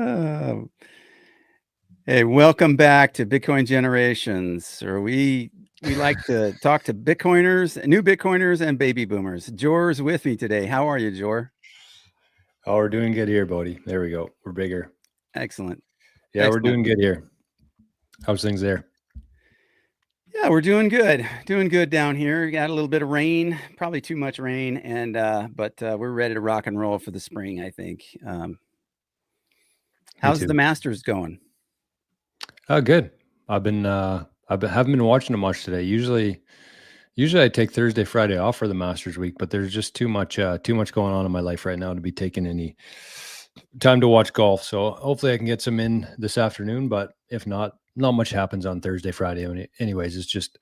Oh, hey, welcome back to Bitcoin Generations, where we like to talk to Bitcoiners, new Bitcoiners, and baby boomers. Jor's with me today. How are you, Jor? Oh, we're doing good here, Boadee. There we go. We're bigger. Excellent. Yeah, we're Excellent. doing good here. How's things there? Yeah, we're doing good. Doing good down here. We got a little bit of rain, probably too much rain, and but we're ready to rock and roll for the spring, I think. Me How's the too. Masters going? Oh, good. Haven't been watching it much today. Usually I take Thursday, Friday off for the Masters week, but there's just too much going on in my life right now to be taking any time to watch golf. So hopefully I can get some in this afternoon, but if not, not much happens on Thursday, Friday. Anyways, it's just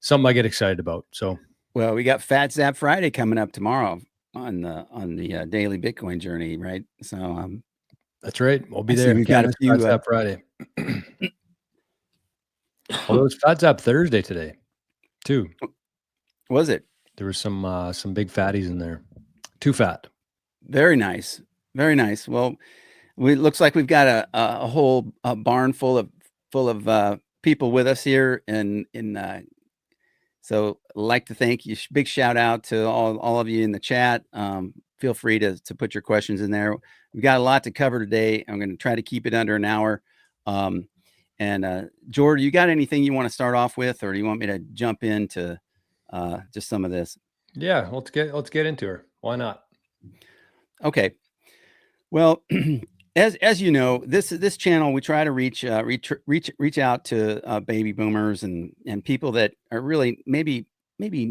something I get excited about. So Well, we got Fat Zap Friday coming up tomorrow on the daily Bitcoin journey, right? So that's right. We'll I be see there. we've Can't got a miss few. Fat Tap Friday. Although it's Fat Tap Thursday today, too. Was it? There was some big fatties in there. Too fat. Very nice. Very nice. Well, we looks like we've got a whole barn full of people with us here, and so I'd like to thank you. Big shout out to all of you in the chat. Feel free to put your questions in there. We've got a lot to cover today. I'm going to try to keep it under an hour. And Jordan, you got anything you want to start off with, or do you want me to jump into just some of this? Yeah, let's get into her. Why not? Okay. Well, as you know, this channel we try to reach out to baby boomers and people that are really maybe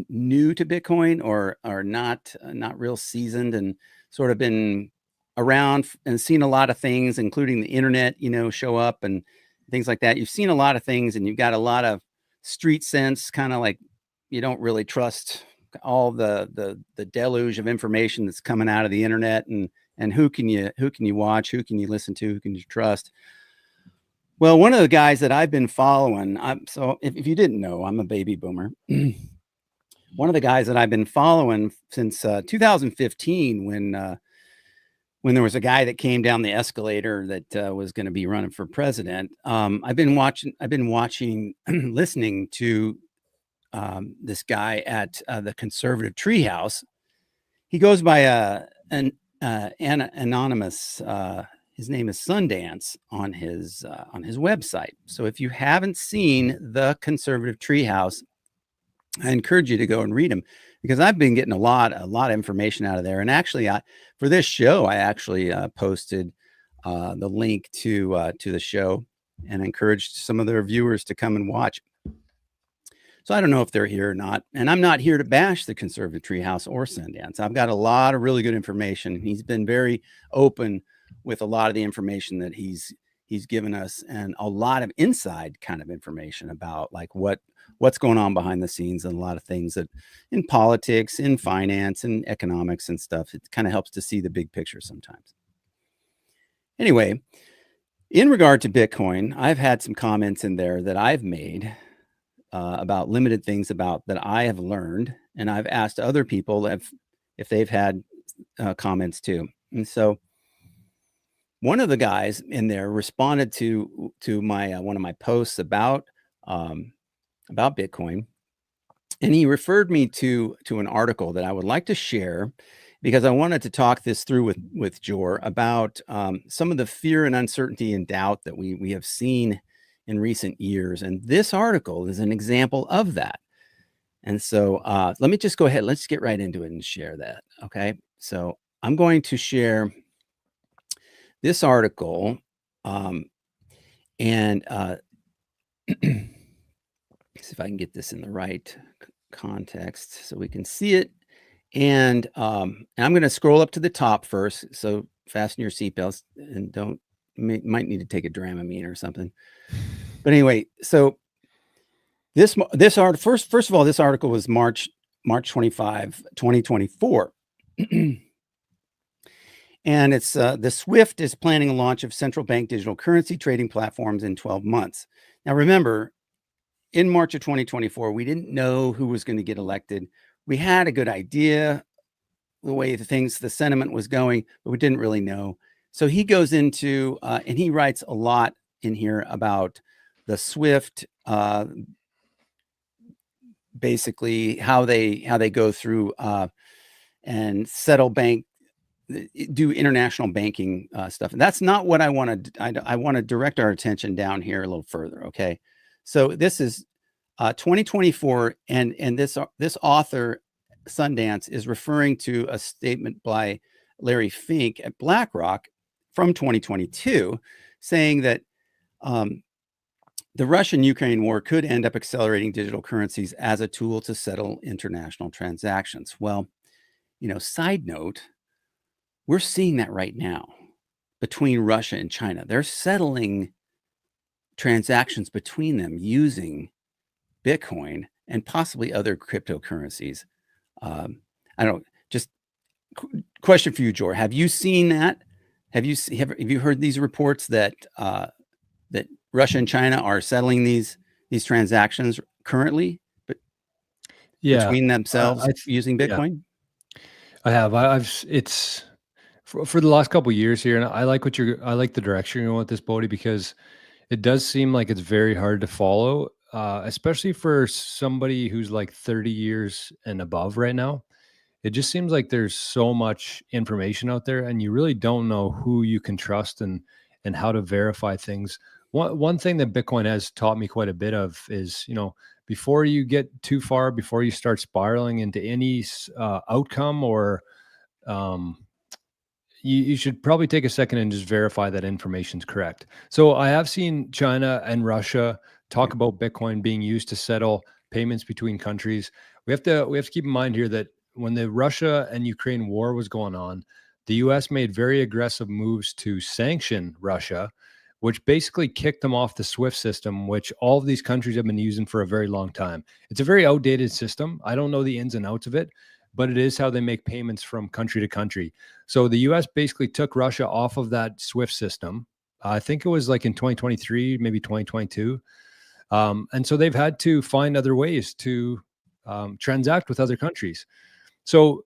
new to Bitcoin or are not real seasoned and sort of been around and seen a lot of things, including the internet, show up and things like that. You've seen a lot of things, and you've got a lot of street sense, kind of like you don't really trust all the deluge of information that's coming out of the internet, and who can you watch, who can you listen to, who can you trust. Well, one of the guys that I've been following, so if you didn't know, I'm a baby boomer. One of the guys that I've been following since 2015, when there was a guy that came down the escalator that was going to be running for president. I've been watching, listening to this guy at the Conservative Treehouse. He goes by an anonymous. His name is Sundance on his website. So if you haven't seen the Conservative Treehouse, I encourage you to go and read them, because I've been getting a lot of information out of there. And actually, for this show, I actually posted the link to the show and encouraged some of their viewers to come and watch. So I don't know if they're here or not. And I'm not here to bash the Conservative Treehouse or Sundance. I've got a lot of really good information. He's been very open with a lot of the information that he's given us, and a lot of inside kind of information about like what's going on behind the scenes, and a lot of things that in politics, in finance, and economics and stuff. It kind of helps to see the big picture sometimes. Anyway, in regard to Bitcoin, I've had some comments in there that I've made about limited things about that I have learned, and I've asked other people if they've had comments too. And so one of the guys in there responded to my one of my posts about Bitcoin, and he referred me to an article that I would like to share, because I wanted to talk this through with Jor about some of the fear and uncertainty and doubt that we have seen in recent years. And this article is an example of that. And so let me just go ahead. Let's get right into it and share that. Okay. So I'm going to share this article and see if I can get this in the right context so we can see it. And I'm going to scroll up to the top first. So fasten your seatbelts and might need to take a Dramamine or something. But anyway, so this art first of all, this article was March 25, 2024. And it's the SWIFT is planning a launch of central bank digital currency trading platforms in 12 months. Now, remember, in March of 2024, we didn't know who was going to get elected. We had a good idea the way the sentiment was going, but we didn't really know. So he goes into and he writes a lot in here about the SWIFT, basically how they go through and settle bank, do international banking stuff. And that's not what I want to. I want to direct our attention down here a little further. Okay, so this is 2024, and this author Sundance is referring to a statement by Larry Fink at BlackRock from 2022, saying that the Russian-Ukraine war could end up accelerating digital currencies as a tool to settle international transactions. Well, side note, we're seeing that right now between Russia and China. They're settling transactions between them using Bitcoin and possibly other cryptocurrencies. I don't just question for you, Jor. Have you seen that? Have you heard these reports that that Russia and China are settling these transactions currently, but Yeah, between themselves using yeah, Bitcoin? I have. It's for the last couple years here, and I like the direction you're going with this, Bodie, because it does seem like it's very hard to follow, especially for somebody who's like 30 years and above right now. It just seems like there's so much information out there, and you really don't know who you can trust and how to verify things. One thing that Bitcoin has taught me quite a bit of is, before you get too far, before you start spiraling into any outcome, or um, you should probably take a second and just verify that information's correct. So I have seen China and Russia talk about Bitcoin being used to settle payments between countries. We have to keep in mind here that when the Russia and Ukraine war was going on, the US made very aggressive moves to sanction Russia, which basically kicked them off the SWIFT system, which all of these countries have been using for a very long time. It's a very outdated system. I don't know the ins and outs of it, but it is how they make payments from country to country. So the US basically took Russia off of that SWIFT system. I think it was like in 2023, maybe 2022. And so they've had to find other ways to transact with other countries. So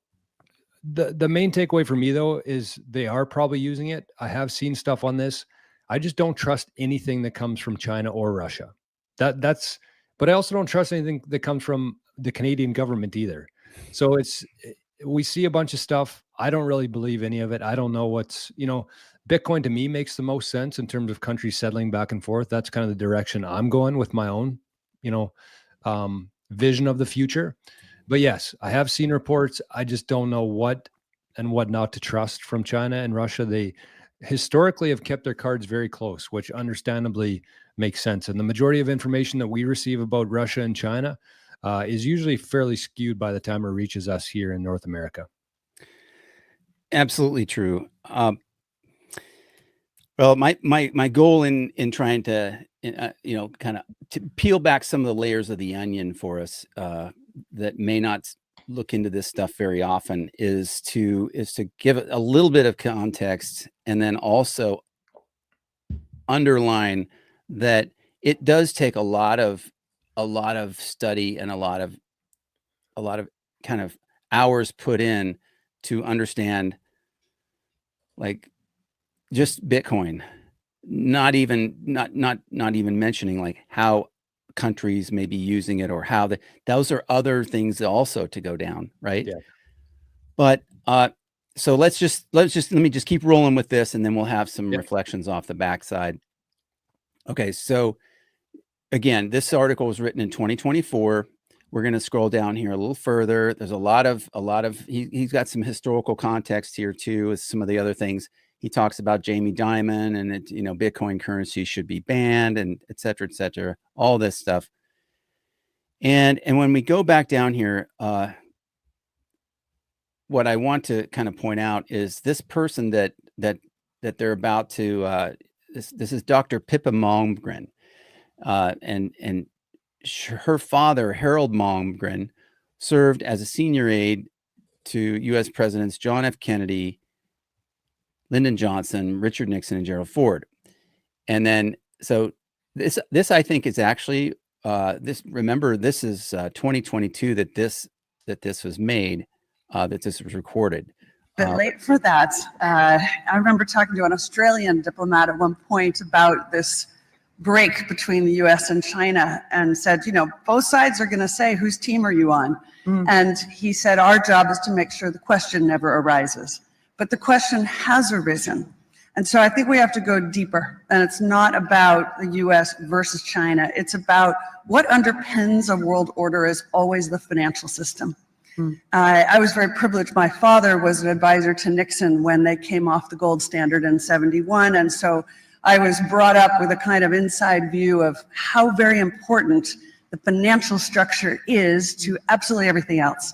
the main takeaway for me, though, is they are probably using it. I have seen stuff on this. I just don't trust anything that comes from China or Russia. But I also don't trust anything that comes from the Canadian government either. So we see a bunch of stuff. I don't really believe any of it. I don't know Bitcoin to me makes the most sense in terms of countries settling back and forth. That's kind of the direction I'm going with my own, vision of the future. But yes, I have seen reports. I just don't know what and what not to trust from China and Russia. They historically have kept their cards very close, which understandably makes sense. And the majority of information that we receive about Russia and China is usually fairly skewed by the time it reaches us here in North America. Absolutely true. Well, my goal in trying to kind of to peel back some of the layers of the onion for us that may not look into this stuff very often is to give it a little bit of context, and then also underline that it does take a lot of study and a lot of kind of hours put in to understand, like, just Bitcoin, not even mentioning like how countries may be using it, or how those are other things also to go down, right? Yeah. But so let me just keep rolling with this, and then we'll have some Yep. reflections off the backside. Okay, so again, this article was written in 2024. We're going to scroll down here a little further. There's a lot of he's got some historical context here too, as some of the other things. He talks about Jamie Dimon, and Bitcoin currency should be banned, and et cetera, all this stuff. And when we go back down here, what I want to kind of point out is this person that they're about to. This is Dr. Pippa Malmgren, and her father, Harold Malmgren, served as a senior aide to U.S. Presidents John F. Kennedy, Lyndon Johnson, Richard Nixon, and Gerald Ford. And then, so this I think is actually remember, this is 2022 that this was made, that this was recorded. bit late for that. I remember talking to an Australian diplomat at one point about this break between the US and China, and said, both sides are going to say, whose team are you on? And he said, our job is to make sure the question never arises. But the question has arisen. And so I think we have to go deeper. And it's not about the US versus China. It's about what underpins a world order is always the financial system. I was very privileged. My father was an advisor to Nixon when they came off the gold standard in '71. And so I was brought up with a kind of inside view of how very important the financial structure is to absolutely everything else.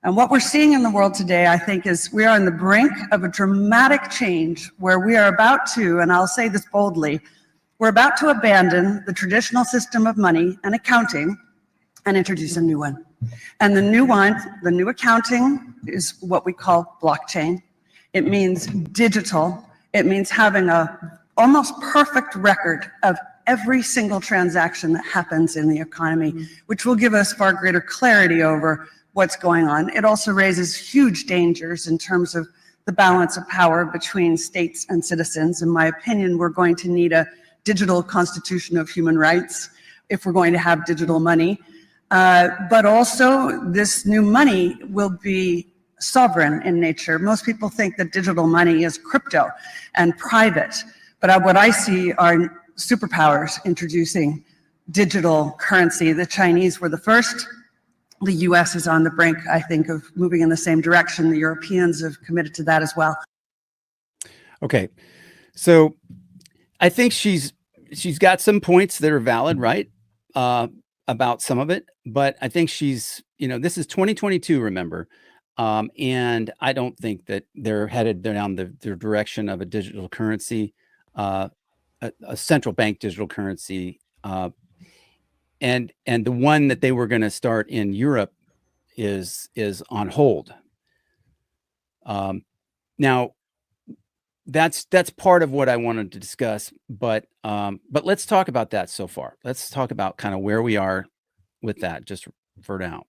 And what we're seeing in the world today, I think, is we are on the brink of a dramatic change where we are about to, and I'll say this boldly, we're about to abandon the traditional system of money and accounting and introduce a new one. And the new one, the new accounting, is what we call blockchain. It means digital. It means having a almost perfect record of every single transaction that happens in the economy, which will give us far greater clarity over what's going on. It also raises huge dangers in terms of the balance of power between states and citizens. In my opinion, we're going to need a digital constitution of human rights if we're going to have digital money. But also, this new money will be sovereign in nature. Most people think that digital money is crypto and private, but what I see are superpowers introducing digital currency. The Chinese were the first. The US is on the brink, I think, of moving in the same direction. The Europeans have committed to that as well. Okay, so I think she's got some points that are valid, right? About some of it, but I think she's, this is 2022, remember, and I don't think that they're headed down the direction of a digital currency, a central bank digital currency, and the one that they were going to start in Europe is on hold. Now, that's part of what I wanted to discuss, but let's talk about that so far. Let's talk about kind of where we are with that, just for now.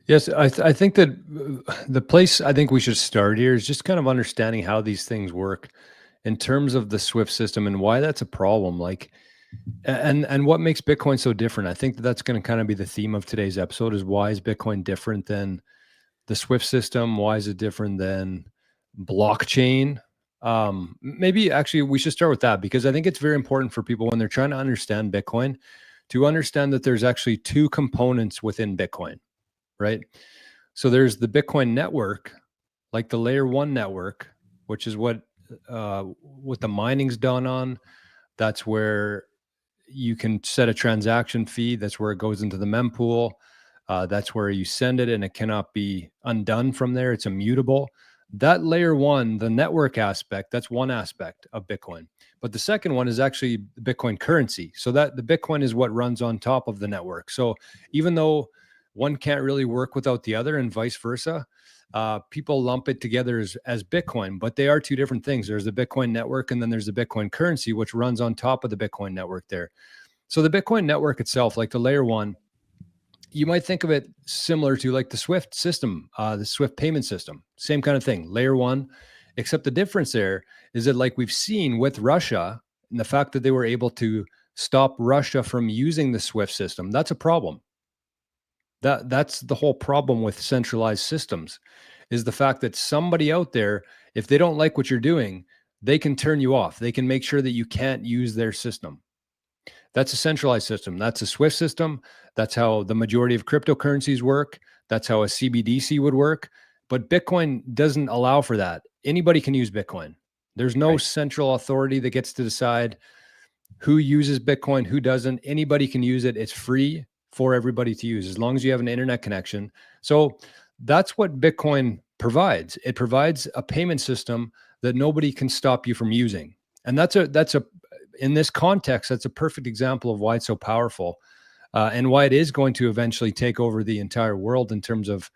Yes, I think that the place I think we should start here is just kind of understanding how these things work in terms of the SWIFT system and why that's a problem. Like, and what makes Bitcoin so different. I think that's going to kind of be the theme of today's episode: is why is Bitcoin different than the SWIFT system? Why is it different than blockchain? Maybe actually we should start with that, because I think it's very important for people when they're trying to understand Bitcoin to understand that there's actually two components within Bitcoin, right? So there's the Bitcoin network, like the layer one network, which is what the mining's done on. That's where you can set a transaction fee. That's where it goes into the mempool. That's where you send it and it cannot be undone from there. It's immutable. That layer one, the network aspect, that's one aspect of Bitcoin. But the second one is actually the Bitcoin currency. So that the Bitcoin is what runs on top of the network. So even though one can't really work without the other and vice versa, people lump it together as Bitcoin, but they are two different things. There's the Bitcoin network and then there's the Bitcoin currency, which runs on top of the Bitcoin network there. So the Bitcoin network itself, like the layer one, you might think of it similar to like the SWIFT system, the SWIFT payment system, same kind of thing, layer one, except the difference there is that, like we've seen with Russia and the fact that they were able to stop Russia from using the SWIFT system, that's a problem. That's the whole problem with centralized systems, is the fact that somebody out there, if they don't like what you're doing, they can turn you off. They can make sure that you can't use their system. That's a centralized system. That's a SWIFT system. That's how the majority of cryptocurrencies work. That's how a CBDC would work. But Bitcoin doesn't allow for that. Anybody can use Bitcoin. There's no central authority that gets to decide who uses Bitcoin, who doesn't. Anybody can use it. It's free for everybody to use as long as you have an internet connection. So that's what Bitcoin provides. It provides a payment system that nobody can stop you from using. And that's a in this context, that's a perfect example of why it's so powerful, and why it is going to eventually take over the entire world in terms of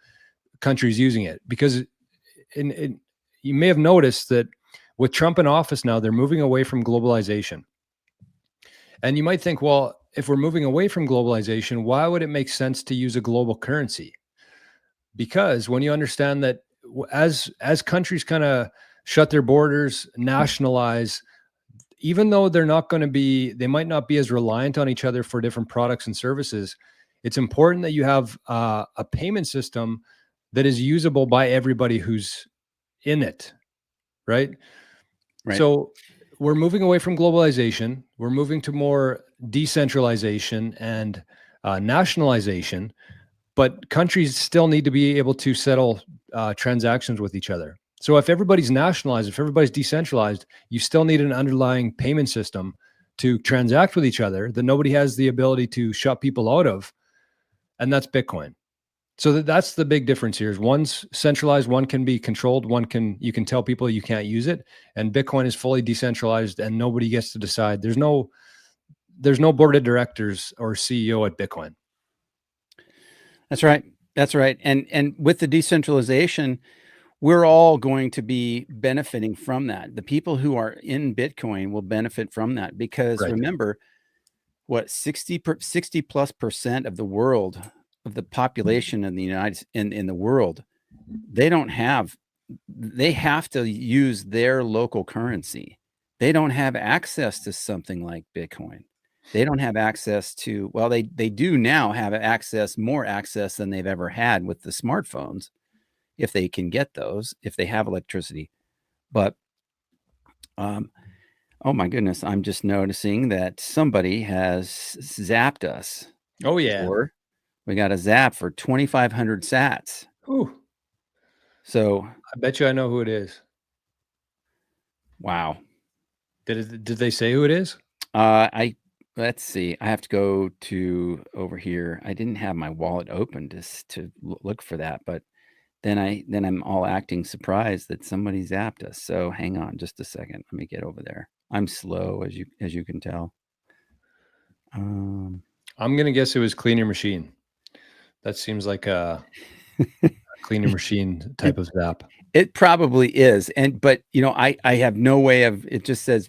countries using it. Because you may have noticed that with Trump in office now, they're moving away from globalization. And you might think, well, if we're moving away from globalization, why would it make sense to use a global currency? because when you understand that as countries kind of shut their borders, nationalize, even though they might not be as reliant on each other for different products and services, it's important that you have a payment system that is usable by everybody who's in it, right? Right. So we're moving away from globalization. We're moving to more decentralization and nationalization, but countries still need to be able to settle transactions with each other. So if everybody's nationalized, if everybody's decentralized, you still need an underlying payment system to transact with each other that nobody has the ability to shut people out of, and that's Bitcoin. So that's the big difference here. Is one's centralized, one can be controlled, you can tell people you can't use it, and Bitcoin is fully decentralized and nobody gets to decide. There's no board of directors or CEO at Bitcoin. That's right. That's right. And with the decentralization, we're all going to be benefiting from that. The people who are in Bitcoin will benefit from that because Right. remember, what 60 plus percent of the world, of the population in the in the world, they have to use their local currency. They don't have access to something like Bitcoin. They don't have access to, well, they do now have more access than they've ever had with the smartphones, if they can get those, if they have electricity. But oh my goodness, I'm just noticing that somebody has zapped us. Oh yeah. Or we got a zap for 2,500 sats. Ooh. So I bet you I know who it is. wow. Did they say who it is? Let's see. I have to go to over here. I didn't have my wallet open to look for that, but then I'm all acting surprised that somebody zapped us. So hang on just a second. Let me get over there. I'm slow as you can tell. I'm gonna guess it was Clean Your Machine. That seems like a Clean Your Machine type of zap. It probably is. But I have no way of, it just says,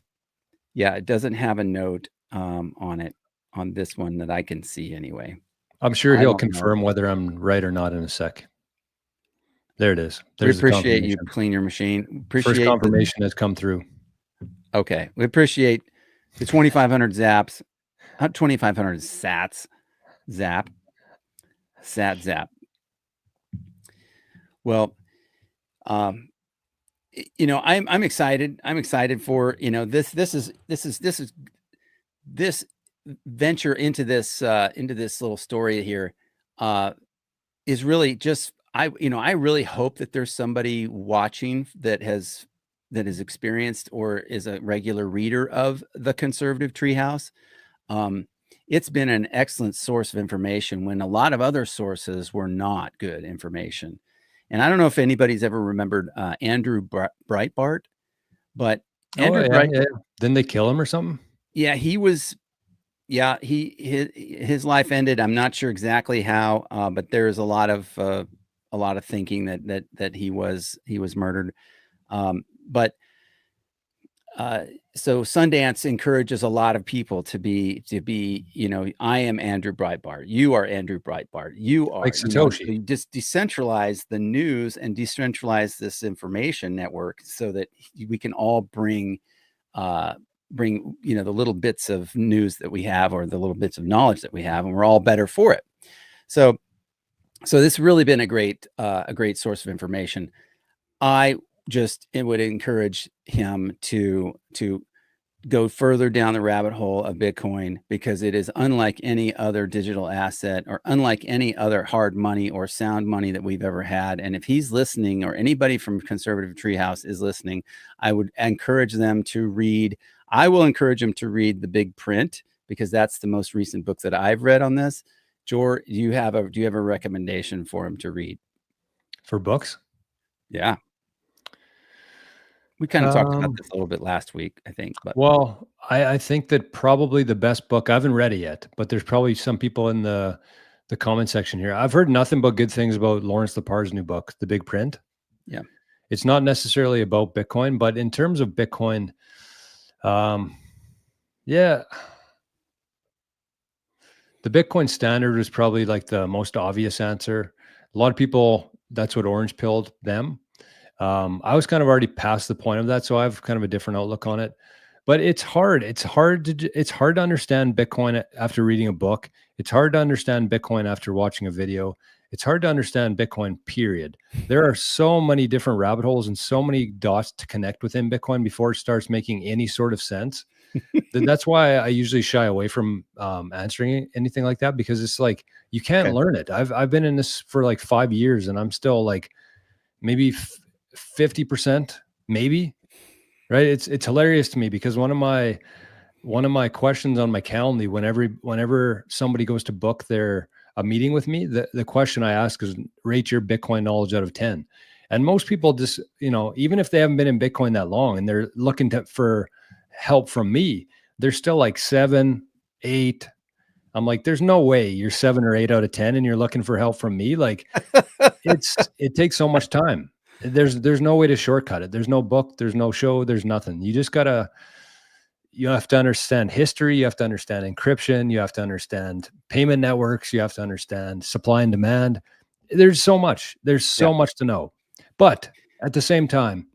yeah, it doesn't have a note on it, on this one that I can see anyway. I'm sure I he'll don't know. confirm whether I'm right or not in a sec. There it is. We There's the appreciate you, confirmation. Clean Your Machine. First Appreciate confirmation has come through. Okay. We appreciate the 2,500 zaps, not 2,500 sats, zap. Well, I'm excited. I'm excited for, this venture into this little story here, is really just, I really hope that there's somebody watching that has experienced or is a regular reader of the Conservative Treehouse. It's been an excellent source of information when a lot of other sources were not good information. And I don't know if anybody's ever remembered Andrew Breitbart, but Andrew Breitbart, Yeah. Didn't they kill him or something? yeah, he was. Yeah, his life ended. I'm not sure exactly how, but there is a lot of thinking that he was murdered. But so Sundance encourages a lot of people to be, I am Andrew Breitbart. You are Andrew Breitbart. You are Like Satoshi. so you just decentralize the news and decentralize this information network so that we can all bring the little bits of news that we have, or the little bits of knowledge that we have, and we're all better for it. So this has really been a great source of information. It would encourage him to go further down the rabbit hole of Bitcoin, because it is unlike any other digital asset, or unlike any other hard money or sound money that we've ever had. And if he's listening, or anybody from Conservative Treehouse is listening, I would encourage them to read. I will encourage them to read The Big Print, because that's the most recent book that I've read on this. Jor, do you have a recommendation for him to read? For books? Yeah. We kind of talked about this a little bit last week, I think. But well, I think that probably the best book, I haven't read it yet, but there's probably some people in the comment section here. I've heard nothing but good things about Lawrence Lepar's new book, The Big Print. Yeah. It's not necessarily about Bitcoin, but in terms of Bitcoin, yeah, the Bitcoin standard is probably like the most obvious answer. A lot of people orange pilled them. I was kind of already past the point of that, so I have kind of a different outlook on it. But it's hard. It's hard to understand Bitcoin after reading a book. It's hard to understand Bitcoin after watching a video. It's hard to understand Bitcoin, period. There are so many different rabbit holes and so many dots to connect within Bitcoin before it starts making any sort of sense. That's why I usually shy away from answering anything like that, because it's like, you can't learn it. I've been in this for like 5 years and I'm still like maybe 50%, maybe. Right. It's hilarious to me, because one of my questions on my Calendly, whenever somebody goes to book a meeting with me, the question I ask is, rate your Bitcoin knowledge out of 10. And most people just, even if they haven't been in Bitcoin that long and they're looking for help from me, they're still like 7, 8. I'm like, there's no way you're 7 or 8 out of 10 and you're looking for help from me. Like, it takes so much time. There's no way to shortcut it. There's no book, there's no show, there's nothing. You have to understand history. You have to understand encryption. You have to understand payment networks. You have to understand supply and demand. There's so much to know. But at the same time,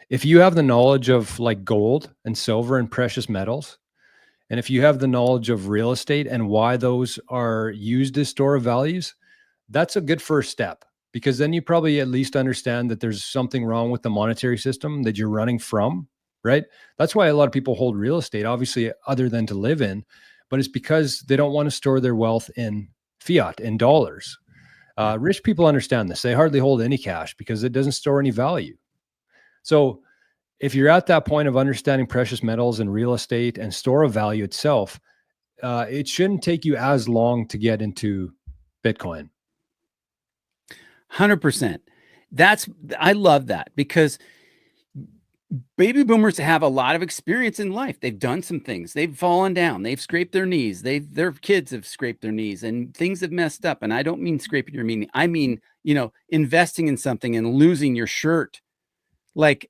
if you have the knowledge of like gold and silver and precious metals, and if you have the knowledge of real estate and why those are used as store of values, that's a good first step, because then you probably at least understand that there's something wrong with the monetary system that you're running from, right? That's why a lot of people hold real estate, obviously, other than to live in, but it's because they don't want to store their wealth in fiat, in dollars. Rich people understand this. They hardly hold any cash because it doesn't store any value. So if you're at that point of understanding precious metals and real estate and store of value itself, it shouldn't take you as long to get into Bitcoin. 100%. I love that, because baby boomers have a lot of experience in life. They've done some things. They've fallen down. They've scraped their knees. Their kids have scraped their knees, and things have messed up. And I don't mean scraping your knee. I mean, investing in something and losing your shirt. Like,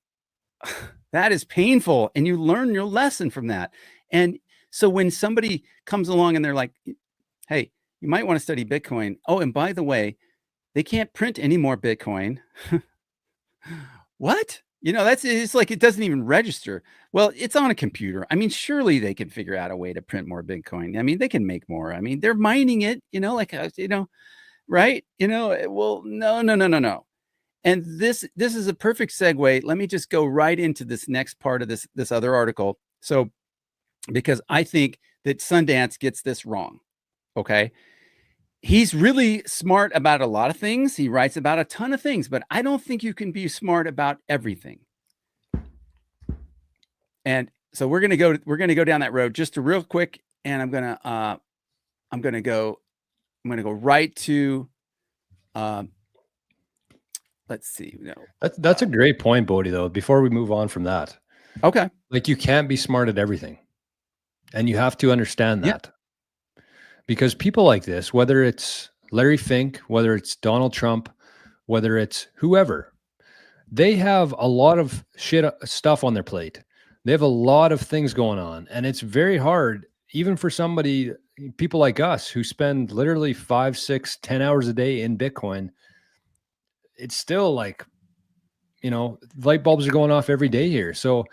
that is painful, and you learn your lesson from that. And so when somebody comes along and they're like, hey, you might want to study Bitcoin. Oh, and by the way, they can't print any more Bitcoin. What? It's like, it doesn't even register. Well, it's on a computer. I mean, surely they can figure out a way to print more Bitcoin. I mean, they can make more. I mean, they're mining it, right? Well, no. And this is a perfect segue. Let me just go right into this next part of this other article. So, because I think that Sundance gets this wrong. Okay. He's really smart about a lot of things. He writes about a ton of things, but I don't think you can be smart about everything. And so we're going to go down that road just real quick. And I'm going to go right to, let's see. That's a great point, Boadee, though, before we move on from that. Okay. Like, you can't be smart at everything, and you have to understand that. Because people like this, whether it's Larry Fink, whether it's Donald Trump, whether it's whoever, they have a lot of stuff on their plate. They have a lot of things going on. And it's very hard, even for people like us who spend literally 5, 6, 10 hours a day in Bitcoin. It's still like, light bulbs are going off every day here. So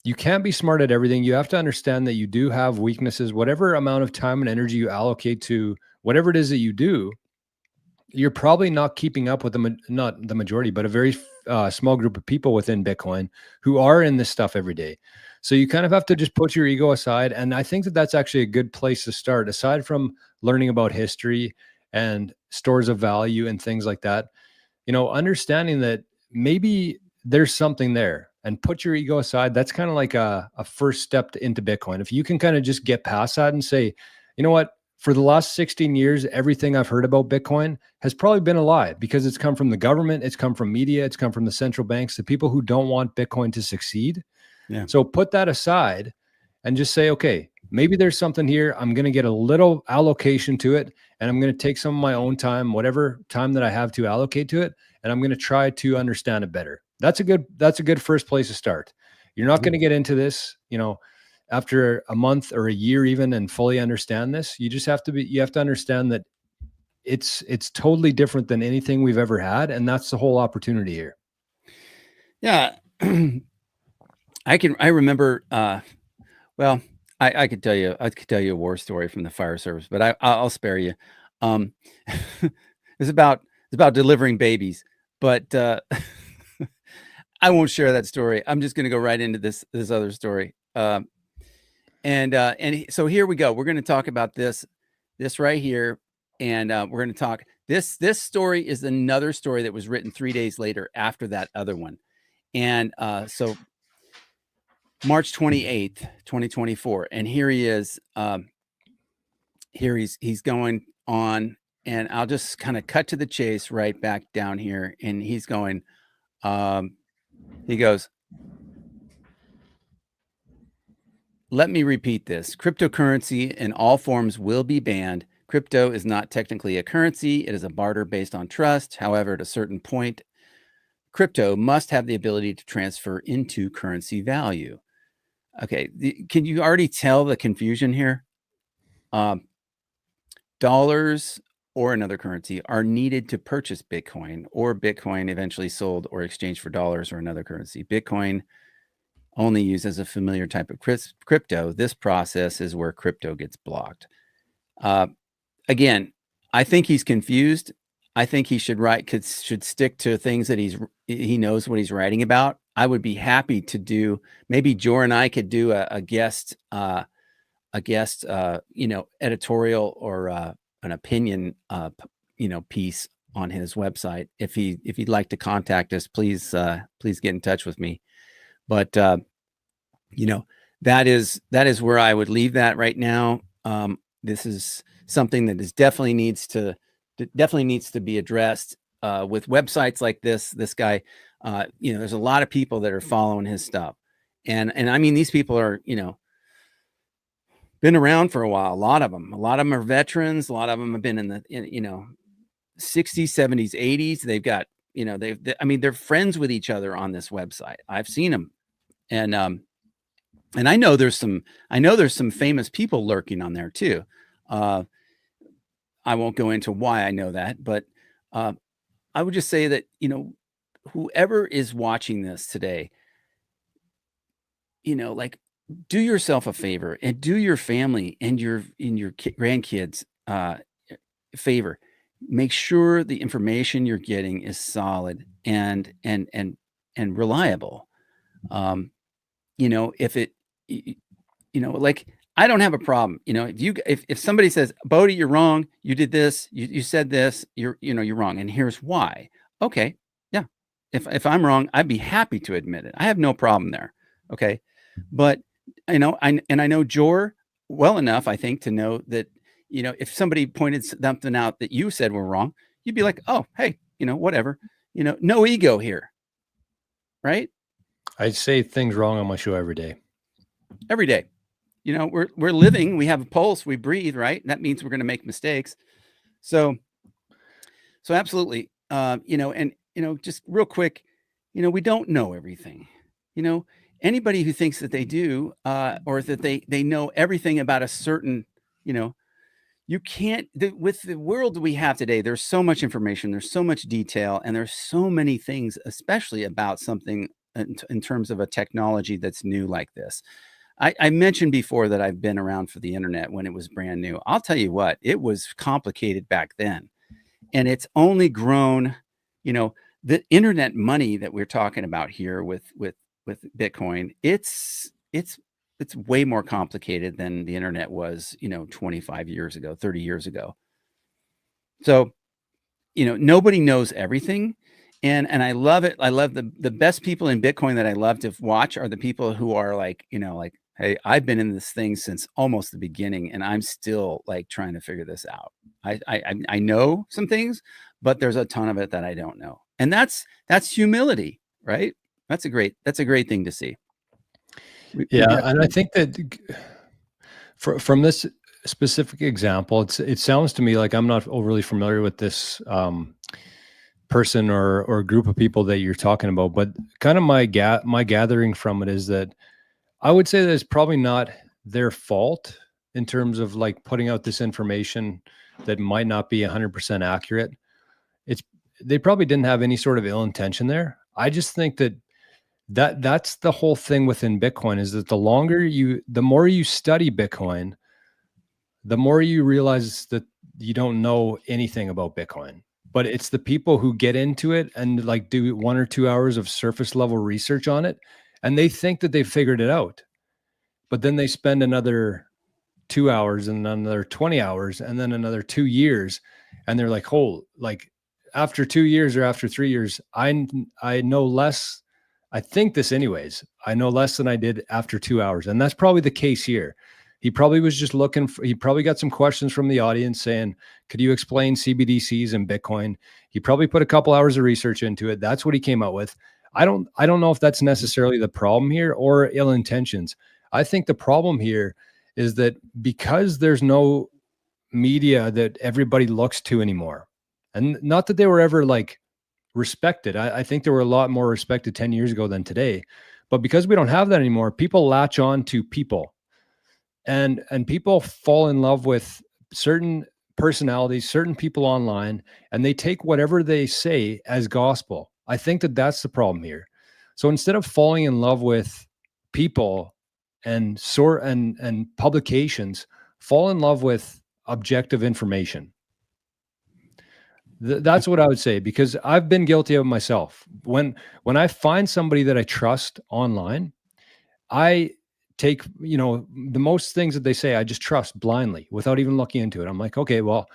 you can't be smart at everything. You have to understand that you do have weaknesses. Whatever amount of time and energy you allocate to whatever it is that you do, you're probably not keeping up with not the majority, but a very small group of people within Bitcoin who are in this stuff every day. So you kind of have to just put your ego aside. And I think that that's actually a good place to start, aside from learning about history and stores of value and things like that. Understanding that maybe there's something there, and put your ego aside. That's kind of like a first step into Bitcoin. If you can kind of just get past that and say, you know what, for the last 16 years, everything I've heard about Bitcoin has probably been a lie, because it's come from the government, it's come from media, it's come from the central banks, the people who don't want Bitcoin to succeed. Yeah. So put that aside and just say, okay, maybe there's something here. I'm going to get a little allocation to it, and I'm going to take some of my own time, whatever time that I have to allocate to it, and I'm going to try to understand it better. That's a good first place to start. You're not going to get into this, after a month or a year even, and fully understand this. You have to understand that it's totally different than anything we've ever had, and that's the whole opportunity here. Yeah. I remember, well, I could tell you a war story from the fire service, but I'll spare you. Um, it's about delivering babies, but I won't share that story. I'm just going to go right into this other story. So here we go. We're going to talk about this right here, and we're going to talk. This story is another story that was written 3 days later after that other one, and so March 28th, 2024, and here he is. Here he's going on, and I'll just kind of cut to the chase right back down here, and he's going. He goes, let me repeat this. Cryptocurrency in all forms will be banned. Crypto is not technically a currency. It is a barter based on trust. However, at a certain point, crypto must have the ability to transfer into currency value. Okay. Can you already tell the confusion here? Dollars or another currency are needed to purchase Bitcoin, or Bitcoin eventually sold or exchanged for dollars or another currency. Bitcoin only used as a familiar type of crypto. This process is where crypto gets blocked. Again, I think he's confused. I think he should stick to things that he knows what he's writing about. I would be happy to do, maybe Jor and I could do a guest, editorial or an opinion, piece on his website. If he'd like to contact us, please get in touch with me. But that is where I would leave that right now. This is something that definitely needs to be addressed with websites like this guy. There's a lot of people that are following his stuff, and I mean, these people are been around for a while. A lot of them are veterans. A lot of them have been in the 60s, 70s, 80s. They've got they're friends with each other on this website. I've seen them, and I know there's some famous people lurking on there too. I won't go into why I know that, but I would just say that whoever is watching this today, do yourself a favor and do your family and your grandkids a favor. Make sure the information you're getting is solid and reliable. If it, I don't have a problem. If somebody says, Boadee, you're wrong. You did this. You said this. You're wrong. And here's why. Okay. Yeah. If I'm wrong, I'd be happy to admit it. I have no problem there. Okay. But I know Jor well enough, I think, to know that, if somebody pointed something out that you said were wrong, you'd be like, oh, hey, whatever, no ego here. Right. I say things wrong on my show every day. Every day. We're living, we have a pulse, we breathe, right? That means we're going to make mistakes. So absolutely. Just real quick, we don't know everything. Anybody who thinks that they do, or that they know everything about a certain, you can't, with the world we have today, there's so much information, there's so much detail, and there's so many things, especially about something in terms of a technology that's new like this. I mentioned before that I've been around for the internet when it was brand new. I'll tell you what, it was complicated back then, and it's only grown, the internet money that we're talking about here with Bitcoin, it's way more complicated than the internet was, 25 years ago, 30 years ago. So, nobody knows everything. And I love it. I love the best people in Bitcoin that I love to watch are the people who are like, hey, I've been in this thing since almost the beginning, and I'm still trying to figure this out. I know some things, but there's a ton of it that I don't know. And that's humility, right? That's a great thing to see. And I think that from this specific example, it sounds to me like I'm not overly familiar with this person or group of people that you're talking about, but kind of my gathering from it is that I would say that it's probably not their fault in terms of putting out this information that might not be 100% accurate. They probably didn't have any sort of ill intention there. I just think that's the whole thing within Bitcoin, is that the more you study Bitcoin, the more you realize that you don't know anything about Bitcoin. But it's the people who get into it and like do 1 or 2 hours of surface level research on it, and they think that they've figured it out. But then they spend another 2 hours and another 20 hours and then another 2 years, and they're like, "Oh, like after 2 years or after 3 years, I know less. I think this anyways. I know less than I did after 2 hours." And that's probably the case here. He probably was just he probably got some questions from the audience saying, "Could you explain CBDCs and Bitcoin?" He probably put a couple hours of research into it. That's what he came out with. I don't know if that's necessarily the problem here or ill intentions. I think the problem here is that because there's no media that everybody looks to anymore, and not that they were ever like respected. I think they were a lot more respected 10 years ago than today. But because we don't have that anymore, people latch on to people. And people fall in love with certain personalities, certain people online, and they take whatever they say as gospel. I think that that's the problem here. So instead of falling in love with people and publications, fall in love with objective information. That's what I would say, because I've been guilty of it myself. When I find somebody that I trust online, I take, the most things that they say, I just trust blindly without even looking into it. I'm like, okay, well,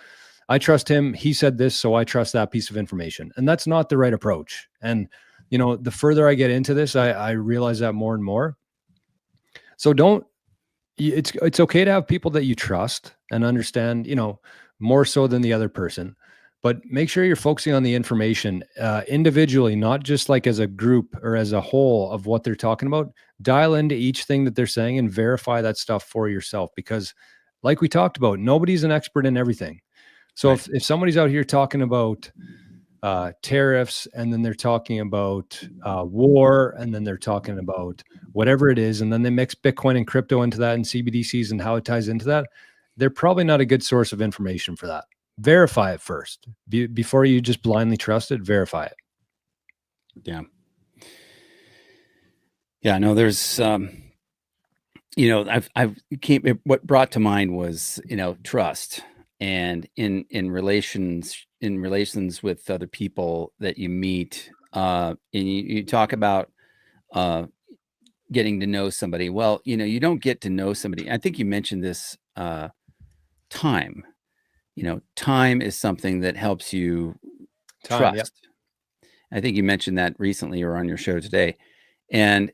I trust him. He said this, so I trust that piece of information. And that's not the right approach. And, the further I get into this, I realize that more and more. So it's okay to have people that you trust and understand, more so than the other person. But make sure you're focusing on the information individually, not just like as a group or as a whole of what they're talking about. Dial into each thing that they're saying and verify that stuff for yourself, because like we talked about, nobody's an expert in everything. So Right. if somebody's out here talking about tariffs, and then they're talking about war, and then they're talking about whatever it is, and then they mix Bitcoin and crypto into that and CBDCs and how it ties into that, they're probably not a good source of information for that. Verify it first. Before you just blindly trust it, verify it. Yeah. Yeah, no, there's, what brought to mind was, trust, and in relations with other people that you meet, and you talk about, getting to know somebody. Well, you don't get to know somebody. I think you mentioned this, time. Time is something that helps you Time, yep. trust. I think you mentioned that recently or on your show today. And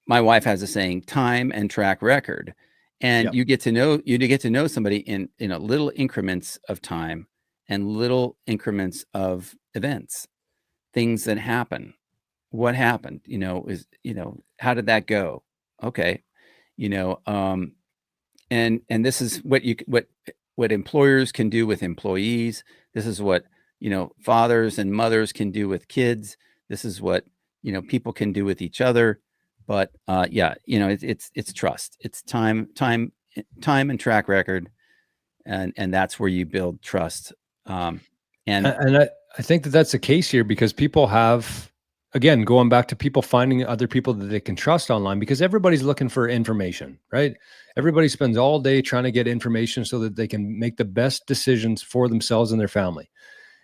my wife has a saying, time and track record. And Yep. you get to know somebody in little increments of time and little increments of events, things that happen. What happened? How did that go? Okay. And this is what employers can do with employees. This is what, fathers and mothers can do with kids. This is what, people can do with each other. But yeah, it's trust. It's time and track record, and that's where you build trust. And I think that that's the case here, because people have, again, going back to people finding other people that they can trust online, because everybody's looking for information, right? Everybody spends all day trying to get information so that they can make the best decisions for themselves and their family.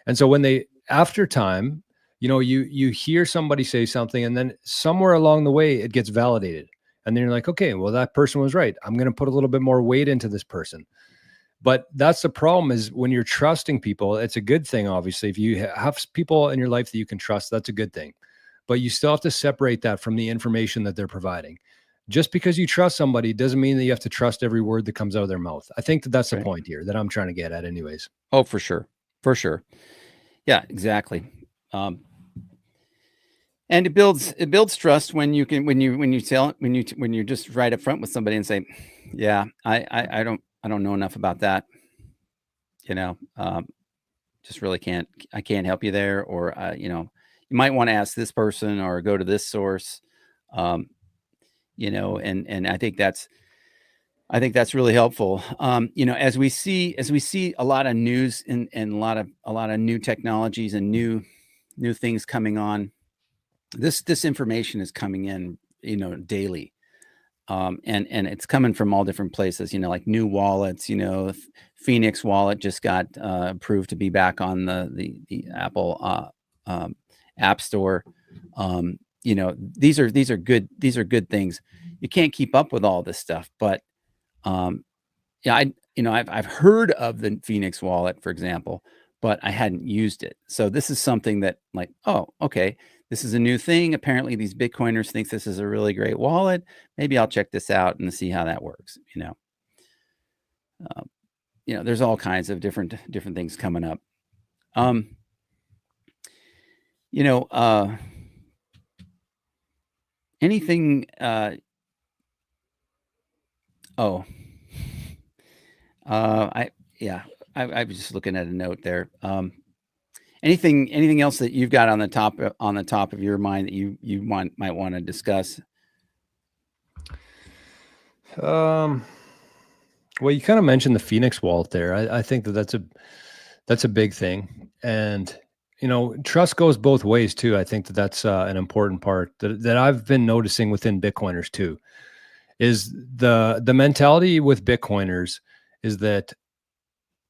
And so when after time, you hear somebody say something, and then somewhere along the way it gets validated. And then you're like, okay, well, that person was right. I'm going to put a little bit more weight into this person. But that's the problem, is when you're trusting people, it's a good thing. Obviously, if you have people in your life that you can trust, that's a good thing. But you still have to separate that from the information that they're providing. Just because you trust somebody doesn't mean that you have to trust every word that comes out of their mouth. I think that that's the Right. point here that I'm trying to get at anyways. Oh, for sure. For sure. Yeah, exactly. And it builds trust when you you're just right up front with somebody and say, yeah, I don't know enough about that. Just really I can't help you there. Or, you might want to ask this person or go to this source. And I think I think that's really helpful. As we see a lot of news and a lot of new technologies and new things coming on, this information is coming in, daily. And it's coming from all different places, like new wallets, Phoenix wallet just got approved to be back on the Apple app store. These are good things. You can't keep up with all this stuff, but yeah, I've heard of the Phoenix wallet, for example, but I hadn't used it. So this is something that, like, oh, okay, this is a new thing. Apparently, these Bitcoiners think this is a really great wallet. Maybe I'll check this out and see how that works. There's all kinds of different things coming up. Anything. Oh. I yeah, I was just looking at a note there. Anything else that you've got on the top of your mind that you might want to discuss? Well, you kind of mentioned the Phoenix wallet there. I think that's a big thing, and trust goes both ways too. I think that's an important part that I've been noticing within Bitcoiners too. Is the mentality with Bitcoiners is that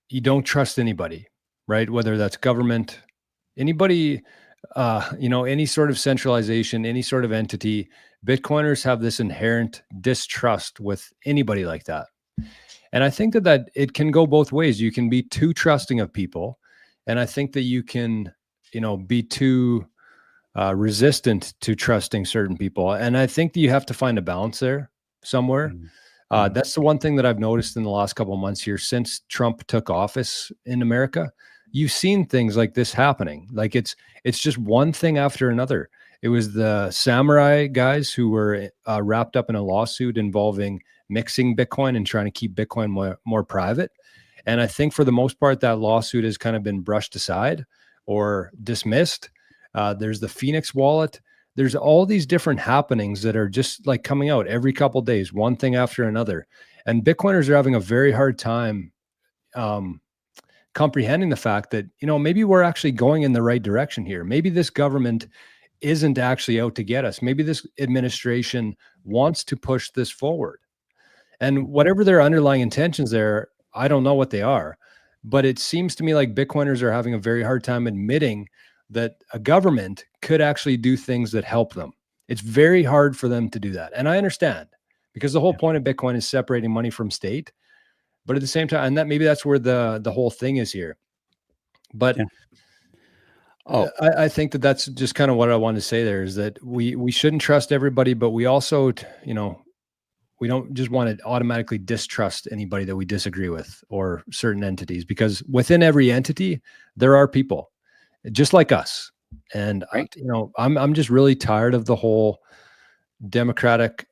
you don't trust anybody, right? Whether that's government, anybody, any sort of centralization, any sort of entity. Bitcoiners have this inherent distrust with anybody like that. And I think that it can go both ways. You can be too trusting of people. And I think that you can, be too resistant to trusting certain people. And I think that you have to find a balance there somewhere. That's the one thing that I've noticed in the last couple of months here since Trump took office in America. You've seen things like this happening. Like it's just one thing after another. It was the samurai guys who were wrapped up in a lawsuit involving mixing Bitcoin and trying to keep Bitcoin more private. And I think for the most part, that lawsuit has kind of been brushed aside or dismissed. There's the Phoenix wallet. There's all these different happenings that are just like coming out every couple of days, one thing after another. And Bitcoiners are having a very hard time comprehending the fact that, maybe we're actually going in the right direction here. Maybe this government isn't actually out to get us. Maybe this administration wants to push this forward. And whatever their underlying intentions there, I don't know what they are. But it seems to me like Bitcoiners are having a very hard time admitting that a government could actually do things that help them. It's very hard for them to do that. And I understand, because the whole point of Bitcoin is separating money from state. But at the same time, and that maybe that's where the whole thing is here. But I think that's just kind of what I wanted to say there, is that we shouldn't trust everybody, but we also, we don't just want to automatically distrust anybody that we disagree with or certain entities, because within every entity, there are people just like us. And right. I'm just really tired of the whole Democrats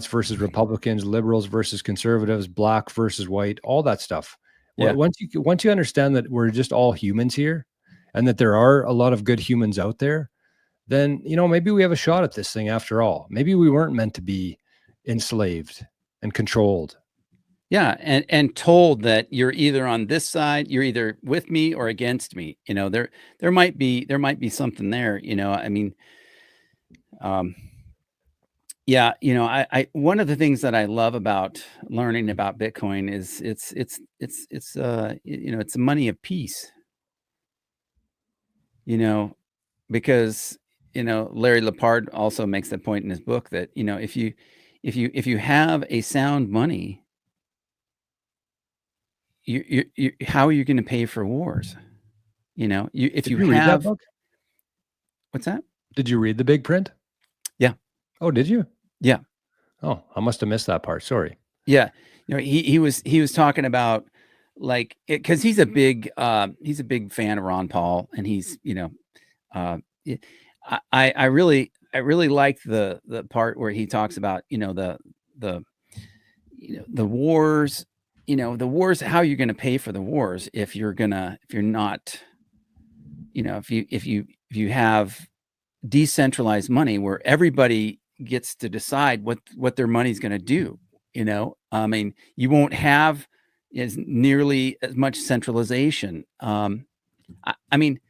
versus Republicans, liberals versus conservatives, black versus white, all that stuff. Yeah. Once you understand that we're just all humans here and that there are a lot of good humans out there, then, maybe we have a shot at this thing after all. Maybe we weren't meant to be enslaved and controlled. Yeah, and told that you're either on this side, you're either with me or against me. There might be something there. I mean, yeah, I one of the things that I love about learning about Bitcoin is it's a money of peace. Because Larry Lepard also makes that point in his book that if you have a sound money, you how are you going to pay for wars? If you read have that book? What's that? Did you read the big print? Yeah. Oh, did you? Yeah. Oh, I must have missed that part. Sorry. Yeah. He was talking about, like, because he's a big fan of Ron Paul, and he's I really like the part where he talks about the wars, how you're going to pay for the wars if you have decentralized money where everybody gets to decide what their money's going to do. I mean, you won't have as nearly as much centralization. I mean,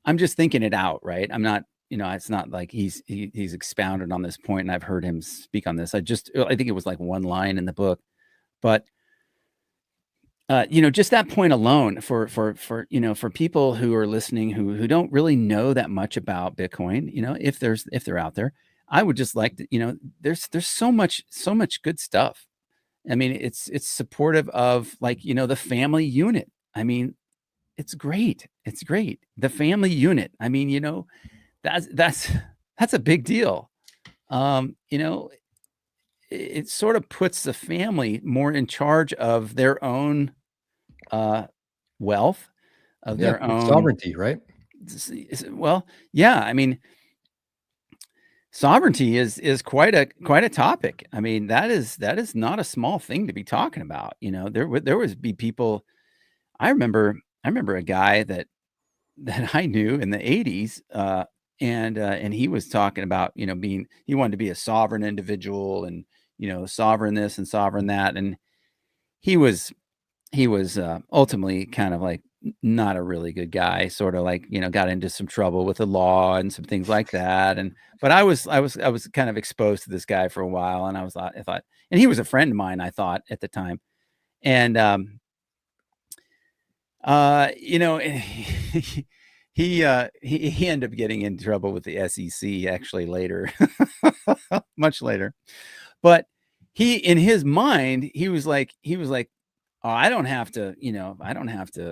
I'm just thinking it out, right? I'm not, it's not like he's expounded on this point, and I've heard him speak on this. I think it was like one line in the book, but just that point alone for people who are listening who don't really know that much about Bitcoin, if they're out there, I would just like to, there's so much good stuff. I mean, it's supportive of, like, the family unit. I mean, it's great. It's great. The family unit. I mean, that's a big deal. It sort of puts the family more in charge of their own wealth, of Yeah, their own. sovereignty, right? Well, yeah. I mean, sovereignty is quite a topic. I mean, that is not a small thing to be talking about. There was be people. I remember a guy that I knew in the 80s, and he was talking about, he wanted to be a sovereign individual, and sovereign this and sovereign that, and he was ultimately kind of like not a really good guy, sort of like, got into some trouble with the law and some things like that. And but I was kind of exposed to this guy for a while, and I thought, and he was a friend of mine, I thought, at the time. And he ended up getting in trouble with the SEC actually later, much later. But in his mind, he was like, oh, I don't have to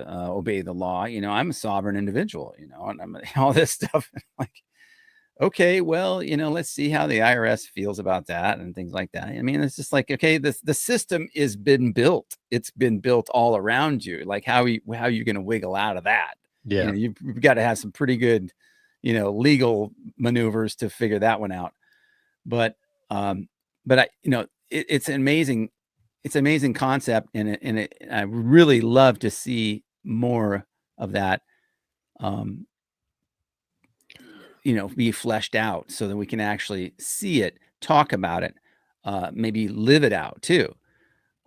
obey the law. I'm a sovereign individual, and I'm all this stuff. Like, okay, well, let's see how the IRS feels about that and things like that. I mean, it's just like, okay, the system has been built. It's been built all around you. Like, how you going to wiggle out of that? Yeah. You've got to have some pretty good, legal maneuvers to figure that one out. But it's amazing. It's an amazing concept, and I really love to see more of that, be fleshed out, so that we can actually see it, talk about it, maybe live it out too.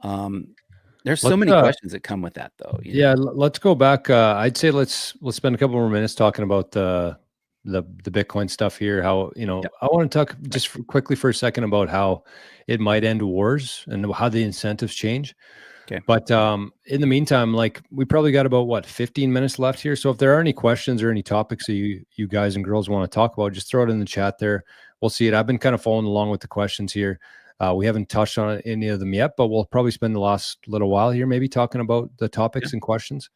There's so Let's many questions that come with that, though. yeah, let's go back. I'd say let's spend a couple more minutes talking about the Bitcoin stuff here. How, Yep. I want to talk just quickly for a second about how it might end wars and how the incentives change. Okay. But in the meantime, like, we probably got about 15 minutes left here. So if there are any questions or any topics that you guys and girls want to talk about, just throw it in the chat there. We'll see it. I've been kind of following along with the questions here. We haven't touched on any of them yet, but we'll probably spend the last little while here maybe talking about the topics and questions.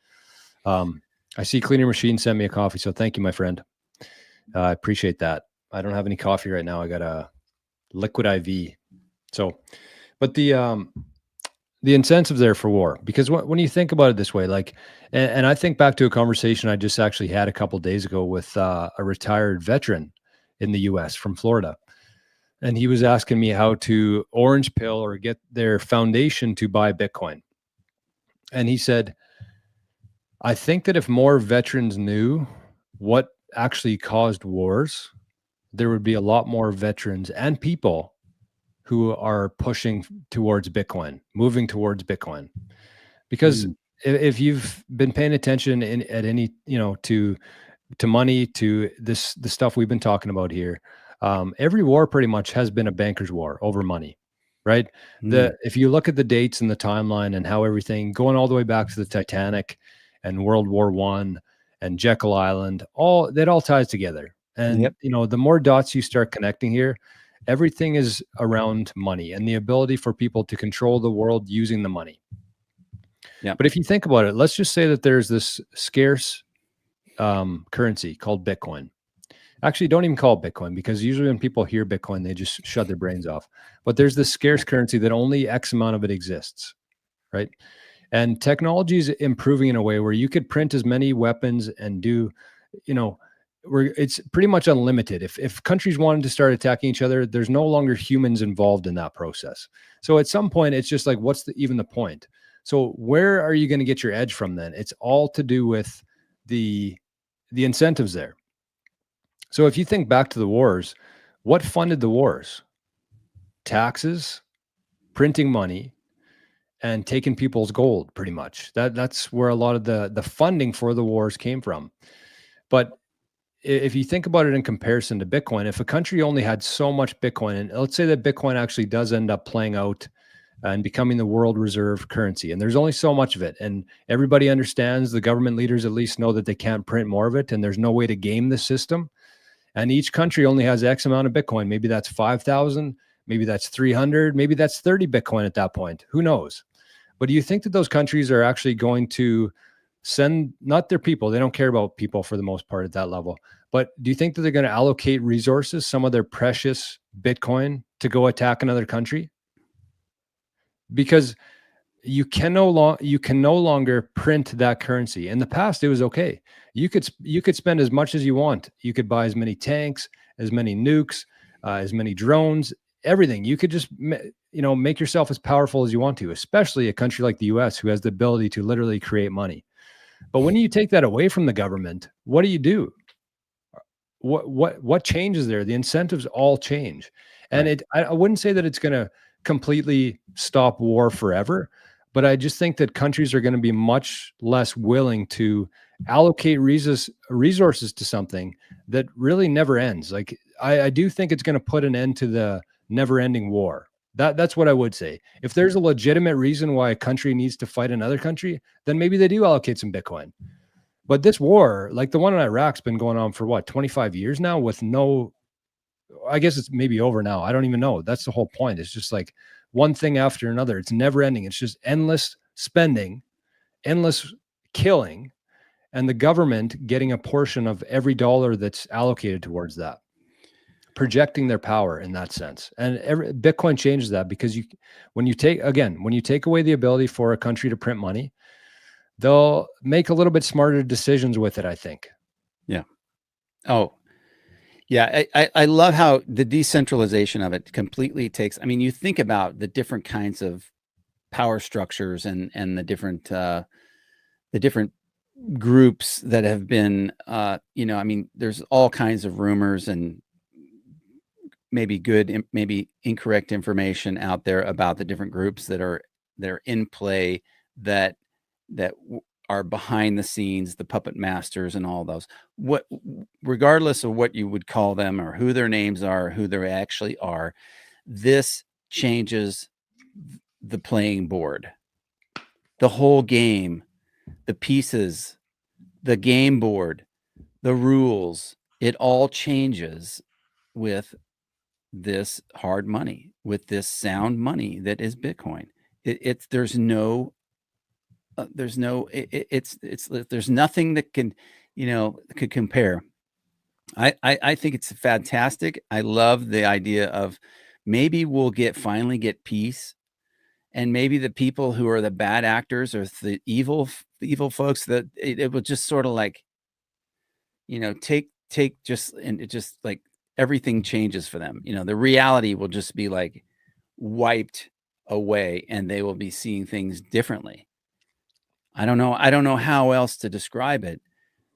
I see Cleaner Machine sent me a coffee, so thank you, my friend. I appreciate that. I don't have any coffee right now. I got a liquid IV. So, but the incentive there for war, because when you think about it this way, like, and I think back to a conversation I just actually had a couple of days ago with a retired veteran in the US from Florida. And he was asking me how to orange pill or get their foundation to buy Bitcoin. And he said, I think that if more veterans knew what actually caused wars, there would be a lot more veterans and people who are pushing towards Bitcoin, moving towards Bitcoin. Because if you've been paying attention at any, to money, to the stuff we've been talking about here, every war pretty much has been a banker's war over money, right? If you look at the dates and the timeline and how everything going all the way back to the Titanic and World War I and Jekyll Island, that all ties together. And, Yep. The more dots you start connecting here, everything is around money and the ability for people to control the world using the money. Yeah. But if you think about it, let's just say that there's this scarce currency called Bitcoin. Actually, don't even call it Bitcoin, because usually when people hear Bitcoin, they just shut their brains off. But there's this scarce currency that only X amount of it exists, right? And technology is improving in a way where you could print as many weapons and do, where it's pretty much unlimited. If countries wanted to start attacking each other, there's no longer humans involved in that process. So at some point, it's just like, what's even the point? So where are you going to get your edge from then? It's all to do with the incentives there. So if you think back to the wars, what funded the wars? Taxes, printing money and taking people's gold, pretty much. That's where a lot of the funding for the wars came from. But if you think about it in comparison to Bitcoin, if a country only had so much Bitcoin, and let's say that Bitcoin actually does end up playing out and becoming the world reserve currency, and there's only so much of it, and everybody understands, the government leaders at least know that they can't print more of it, and there's no way to game the system, and each country only has X amount of Bitcoin. Maybe that's 5,000, maybe that's 300, maybe that's 30 Bitcoin at that point. Who knows? But do you think that those countries are actually going to send, not their people, they don't care about people for the most part at that level, but do you think that they're going to allocate resources, some of their precious Bitcoin, to go attack another country? Because you can no longer print that currency. In the past, it was okay. You could spend as much as you want. You could buy as many tanks, as many nukes, as many drones, everything. You could just make yourself as powerful as you want to, especially a country like the US, who has the ability to literally create money. But when you take that away from the government, what do? What changes there? The incentives all change. And Right. I wouldn't say that it's going to completely stop war forever, but I just think that countries are going to be much less willing to allocate resources to something that really never ends. Like, I do think it's going to put an end to the never-ending war. That's what I would say. If there's a legitimate reason why a country needs to fight another country, then maybe they do allocate some Bitcoin. But this war, like the one in Iraq's been going on for what, 25 years now, with no, I guess it's maybe over now. I don't even know. That's the whole point. It's just like one thing after another. It's never ending. It's just endless spending, endless killing, and the government getting a portion of every dollar that's allocated towards that, projecting their power in that sense. And Bitcoin changes that, because when you take away the ability for a country to print money, they'll make a little bit smarter decisions with it, I think. Yeah. Oh, yeah. I love how the decentralization of it completely takes, I mean, you think about the different kinds of power structures and the different groups that have been, I mean, there's all kinds of rumors and maybe good, maybe incorrect information out there about the different groups that are in play, that are behind the scenes, the puppet masters and all those. Regardless of what you would call them or who their names are, who they actually are, this changes the playing board, the whole game, the pieces, the game board, the rules. It all changes with this hard money, with this sound money that is Bitcoin. There's nothing that can, could compare. I think it's fantastic. I love the idea of maybe we'll finally get peace, and maybe the people who are the bad actors or the evil folks, that it will just sort of like, take just, and it just like everything changes for them. The reality will just be like wiped away, and they will be seeing things differently. I don't know how else to describe it.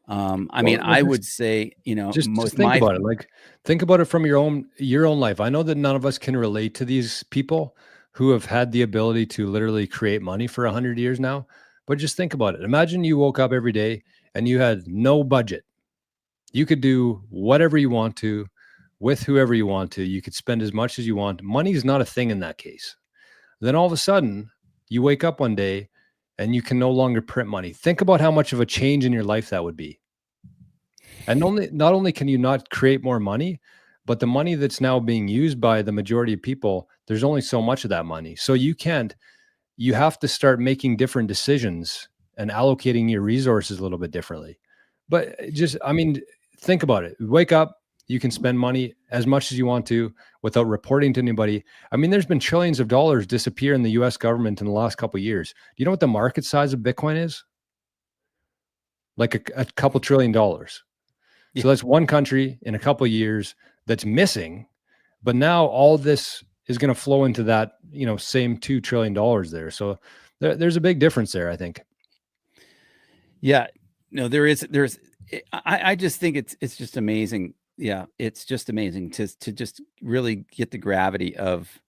I mean, Well, I would say, just with think my, about it. Like, think about it from your own life. I know that none of us can relate to these people who have had the ability to literally create money for 100 years now, but just think about it. Imagine you woke up every day and you had no budget. You could do whatever you want to with whoever you want to. You could spend as much as you want. Money is not a thing in that case. Then all of a sudden, you wake up one day and you can no longer print money. Think about how much of a change in your life that would be. And not only can you not create more money, but the money that's now being used by the majority of people, there's only so much of that money. So you have to start making different decisions and allocating your resources a little bit differently. But I mean, think about it. Wake up, you can spend money as much as you want to without reporting to anybody. I mean, there's been trillions of dollars disappear in the US government in the last couple of years. Do you know what the market size of Bitcoin is? Like a couple $1 trillion. Yeah. So that's one country in a couple of years that's missing. But now all this is going to flow into that, same $2 trillion there. So there's a big difference there, I think. Yeah, no, there's, I just think it's just amazing. Yeah. It's just amazing to just really get the gravity of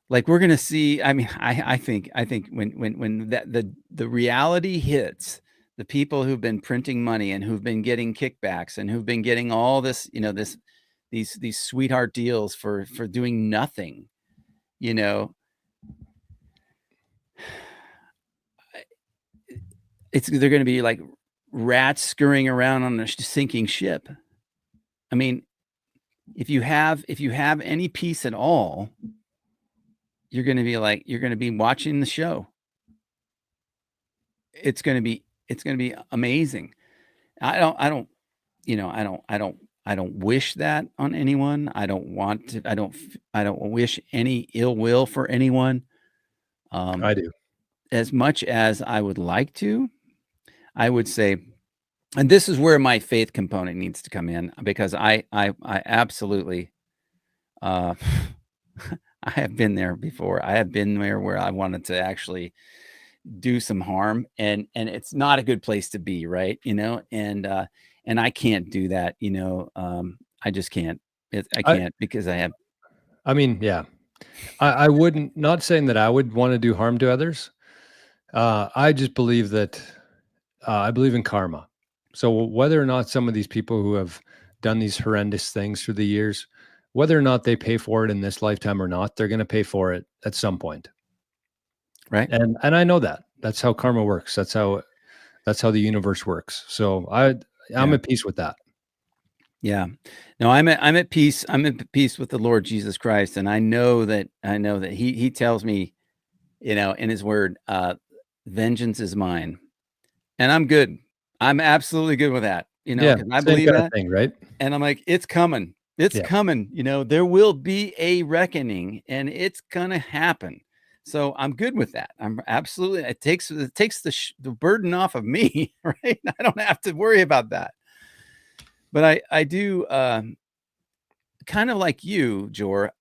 like we're going to see, I mean, I think when that the reality hits, the people who've been printing money and who've been getting kickbacks and who've been getting all this, these sweetheart deals for doing nothing, you know, they're going to be like rats scurrying around on a sinking ship. I mean, if you have any peace at all, you're going to be watching the show. It's going to be amazing. I don't, I don't wish that on anyone. I don't want to, I don't wish any ill will for anyone. I do. As much as I would like to, I would say, and this is where my faith component needs to come in, because I absolutely, uh, I have been there before. I have been there where I wanted to actually do some harm, and it's not a good place to be, right? And I can't do that, I just can't. I I can't, because I mean, yeah. I wouldn't, not saying that I would want to do harm to others. I just believe that I believe in karma. So whether or not some of these people who have done these horrendous things through the years, whether or not they pay for it in this lifetime or not, they're going to pay for it at some point. right. And I know that. That's how karma works. That's how the universe works. So I'm Yeah. at peace with that. Yeah. No, I'm at peace. I'm at peace with the Lord Jesus Christ. And I know that he tells me, in his word, vengeance is mine. And I'm good. I'm absolutely good with that, Yeah, because I same believe kind of that. thing, right? And I'm like, it's coming. It's Yeah. coming. There will be a reckoning, and it's going to happen. So I'm good with that. I'm absolutely, it takes the burden off of me, right? I don't have to worry about that. But I do, kind of like you, Jor,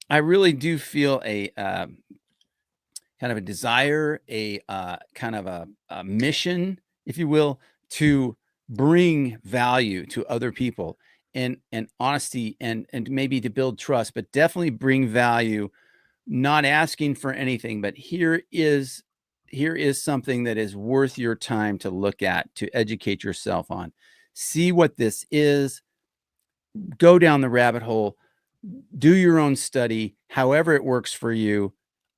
I really do feel a, kind of a desire, a kind of a mission, if you will, to bring value to other people, and honesty, and maybe to build trust, but definitely bring value, not asking for anything, but here is something that is worth your time to look at, to educate yourself on. See what this is, go down the rabbit hole, do your own study, however it works for you.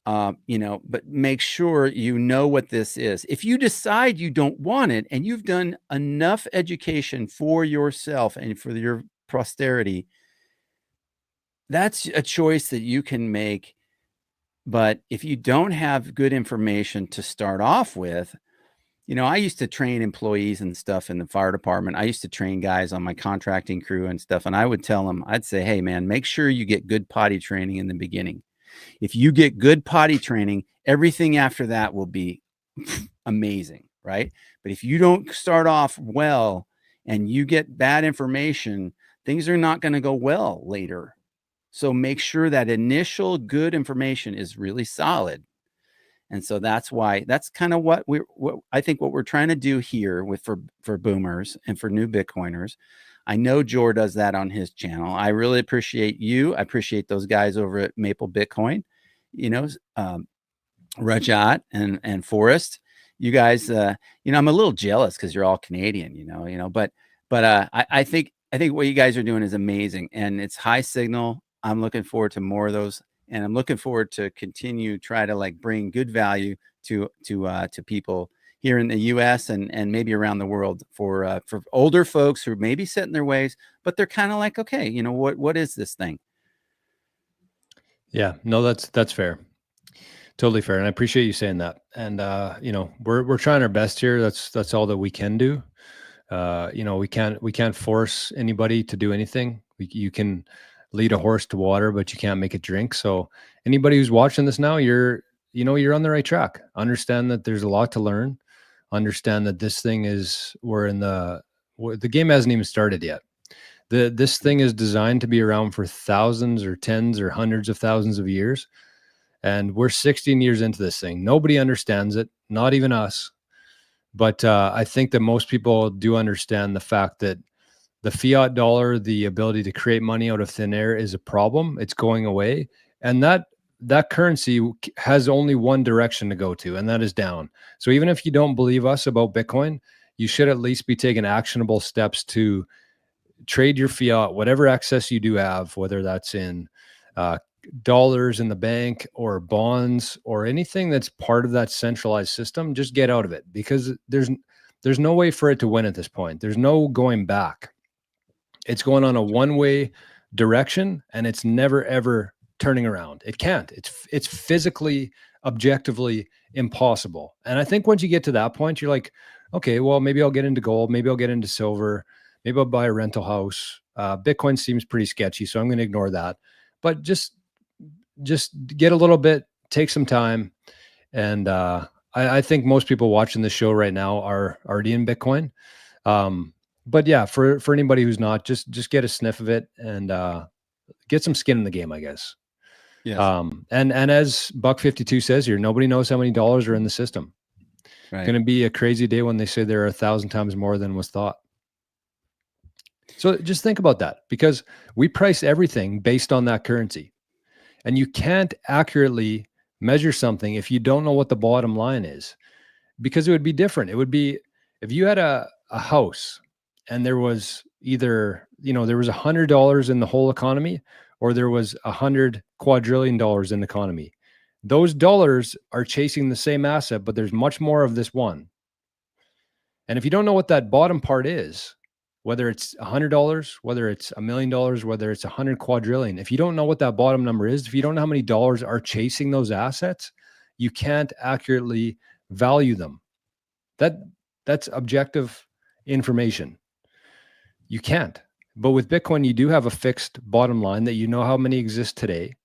But make sure you know what this is. If you decide you don't want it, and you've done enough education for yourself and for your posterity, that's a choice that you can make. But if you don't have good information to start off with, I used to train employees and stuff in the fire department. I used to train guys on my contracting crew and stuff. And I would tell them, I'd say, hey, man, make sure you get good potty training in the beginning. If you get good potty training, everything after that will be amazing, right? But if you don't start off well and you get bad information, things are not going to go well later. So make sure that initial good information is really solid. And so that's kind of what I think what we're trying to do here for boomers and for new Bitcoiners. I know Jor does that on his channel. I really appreciate you. I appreciate those guys over at Maple Bitcoin, Rajat and Forrest. You guys, I'm a little jealous because you're all Canadian, but I think what you guys are doing is amazing, and it's high signal. I'm looking forward to more of those. And I'm looking forward to continue try to bring good value to people here in the U.S. and maybe around the world for older folks who may be set in their ways, but they're kind of like, okay, what is this thing? Yeah, no, that's fair. Totally fair. And I appreciate you saying that. And we're trying our best here. That's all that we can do. We can't force anybody to do anything. You can lead a horse to water, but you can't make it drink. So anybody who's watching this now, you're on the right track. Understand that there's a lot to learn. Understand that this thing the game hasn't even started yet. This thing is designed to be around for thousands or tens or hundreds of thousands of years. And we're 16 years into this thing. Nobody understands it, not even us. But I think that most people do understand the fact that the fiat dollar, the ability to create money out of thin air, is a problem. It's going away. And that that currency has only one direction to go to, and that is down. So even if you don't believe us about Bitcoin, you should at least be taking actionable steps to trade your fiat, whatever excess you do have, whether that's in dollars in the bank or bonds or anything that's part of that centralized system. Just get out of it, because there's no way for it to win at this point. There's no going back. It's going on a one-way direction, and it's never ever turning around. It can't. It's physically, objectively impossible. And I think once you get to that point, you're like, okay, well, maybe I'll get into gold, maybe I'll get into silver, maybe I'll buy a rental house. Bitcoin seems pretty sketchy, so I'm going to ignore that. But just get a little bit, take some time, and I think most people watching the show right now are already in Bitcoin. But yeah, for anybody who's not, just get a sniff of it and get some skin in the game, I guess. Yes. And as Buck52 says here, nobody knows how many dollars are in the system. Right. It's going to be a crazy day when they say there are 1,000 times more than was thought. So just think about that, because we price everything based on that currency. And you can't accurately measure something if you don't know what the bottom line is, because it would be different. It would be if you had a house and there was either, there was $100 in the whole economy, or there was $100 quadrillion in the economy. Those dollars are chasing the same asset, but there's much more of this one. And if you don't know what that bottom part is, whether it's $100, whether it's $1 million, whether it's 100 quadrillion, if you don't know what that bottom number is, if you don't know how many dollars are chasing those assets, you can't accurately value them. That's objective information. You can't. But with Bitcoin, you do have a fixed bottom line that you know how many exist today.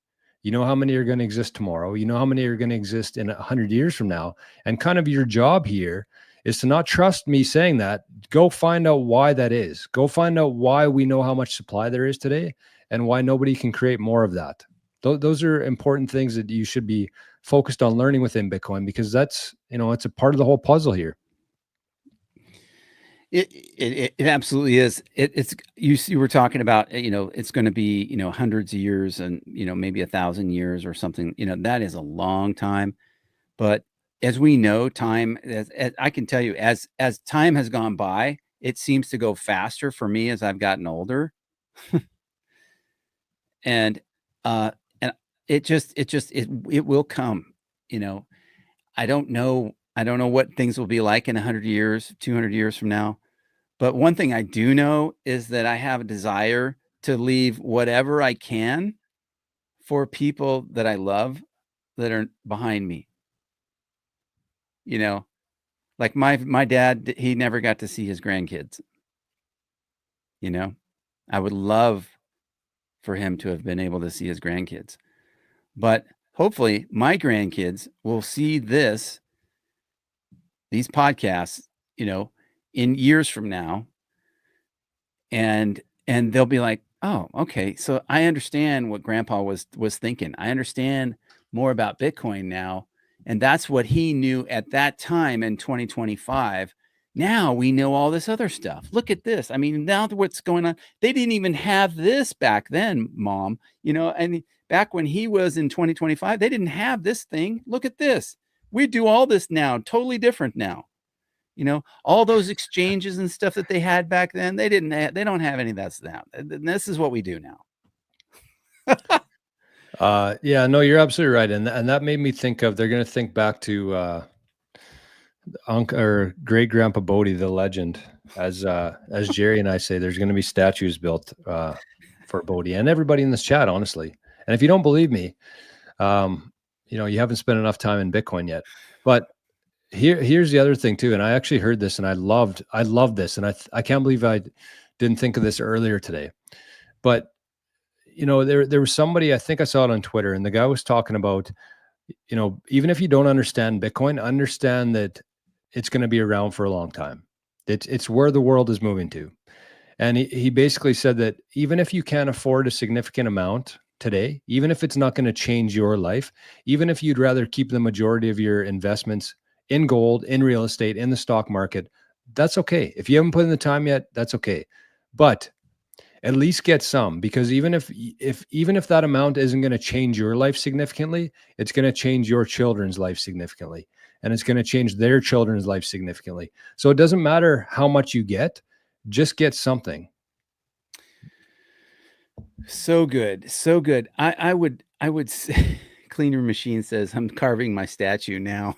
You know how many are going to exist tomorrow. You know how many are going to exist in 100 years from now. And kind of your job here is to not trust me saying that. Go find out why that is. Go find out why we know how much supply there is today and why nobody can create more of that. Those are important things that you should be focused on learning within Bitcoin, because that's, it's a part of the whole puzzle here. It absolutely is. It's you were talking about, it's going to be, hundreds of years and, maybe 1,000 years or something, that is a long time. But as we know, time, as I can tell you, as time has gone by, it seems to go faster for me as I've gotten older. and it will come, I don't know what things will be like in 100 years, 200 years from now. But one thing I do know is that I have a desire to leave whatever I can for people that I love that are behind me. Like my dad, he never got to see his grandkids. I would love for him to have been able to see his grandkids. But hopefully my grandkids will see these podcasts, in years from now, and they'll be like, oh, okay, so I understand what Grandpa was thinking. I understand more about Bitcoin now, and that's what he knew at that time in 2025. Now we know all this other stuff. Look at this. I mean, now what's going on? They didn't even have this back then, Mom. And back when he was in 2025, they didn't have this thing. Look at this. We do all this now, totally different now. All those exchanges and stuff that they had back then, they don't have any of that now. This is what we do now. Yeah, no, you're absolutely right. And that made me think of, they're going to think back to Uncle or great grandpa Boadee, the legend, as Jerry and I say, there's going to be statues built for Boadee and everybody in this chat, honestly. And if you don't believe me, you haven't spent enough time in Bitcoin yet. But here's the other thing too. And I actually heard this and I loved this. And I can't believe I didn't think of this earlier today. But, there was somebody, I think I saw it on Twitter, and the guy was talking about, even if you don't understand Bitcoin, understand that it's going to be around for a long time. It's where the world is moving to. And he basically said that even if you can't afford a significant amount today, even if it's not going to change your life, even if you'd rather keep the majority of your investments in gold, in real estate, in the stock market, that's okay. If you haven't put in the time yet, that's okay. But at least get some, because even if that amount isn't going to change your life significantly, it's going to change your children's life significantly, and it's going to change their children's life significantly. So it doesn't matter how much you get, just get something. So good. So good. I would say, Cleaner Machine says, I'm carving my statue now.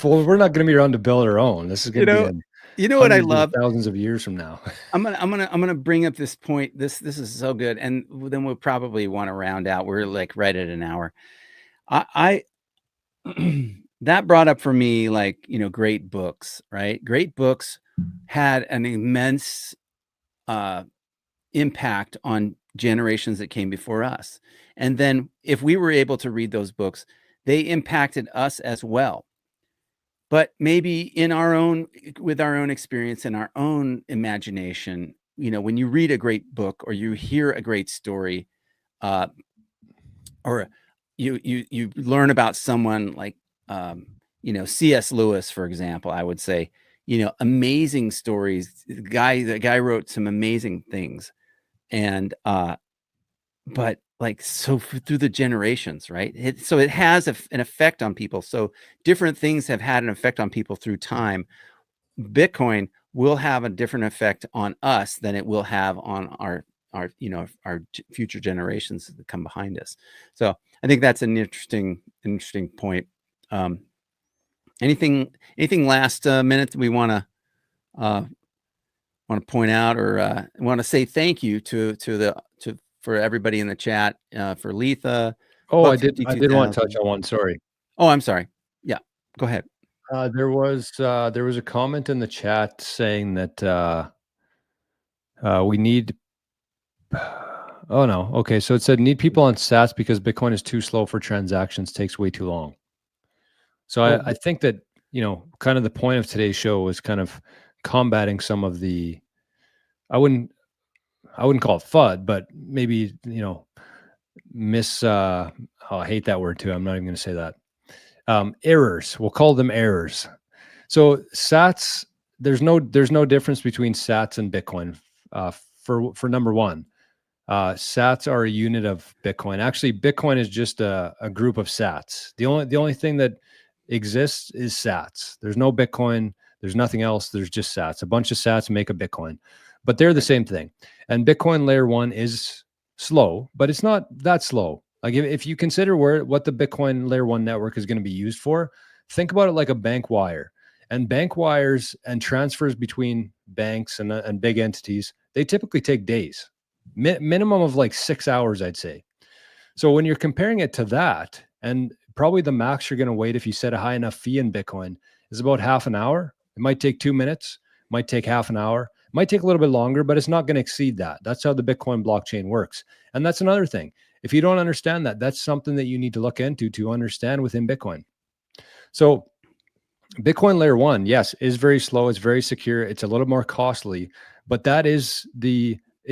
Well, we're not going to be around to build our own. This is going to be in You know what I hundreds of love? thousands of years from now. I'm gonna bring up this point. This is so good, and then we'll probably want to round out. We're like right at an hour. I that brought up for me, like, great books, right? Great books had an immense impact on generations that came before us, and then if we were able to read those books, they impacted us as well. But maybe with our own experience and our own imagination, when you read a great book or you hear a great story, uh, or you learn about someone like, C.S. Lewis, for example, I would say, amazing the guy wrote some amazing things. And, but like, so through the generations, right? So it has an effect on people. So different things have had an effect on people through time. Bitcoin will have a different effect on us than it will have on our future generations that come behind us. So I think that's an interesting point. Anything last minute that we want to point out, or want to say thank you for everybody in the chat, for Letha. Oh, I did want to touch on one. Sorry. Oh, I'm sorry. Yeah, go ahead. There was a comment in the chat saying that we need. Oh no. Okay, so it said need people on Sats because Bitcoin is too slow for transactions, takes way too long. So I think that, kind of the point of today's show was kind of combating some of the, I wouldn't call it FUD, but maybe, I hate that word too. I'm not even going to say that. Errors. We'll call them errors. So Sats, there's no difference between Sats and Bitcoin. For number one, Sats are a unit of Bitcoin. Actually, Bitcoin is just a group of Sats. The only thing that exists is Sats. There's no Bitcoin. There's nothing else. There's just Sats. A bunch of Sats make a Bitcoin, but they're the same thing. And Bitcoin layer 1 is slow, but it's not that slow. Like if you consider what the Bitcoin layer 1 network is going to be used for, think about it like a bank wire. And bank wires and transfers between banks and big entities, they typically take days, minimum of like 6 hours, I'd say. So when you're comparing it to that, and probably the max you're going to wait if you set a high enough fee in Bitcoin is about half an hour. It might take 2 minutes, might take half an hour, it might take a little bit longer, but it's not going to exceed that. That's how the Bitcoin blockchain works. And that's another thing. If you don't understand that, that's something that you need to look into to understand within Bitcoin. So Bitcoin layer 1, yes, is very slow. It's very secure. It's a little more costly, but it's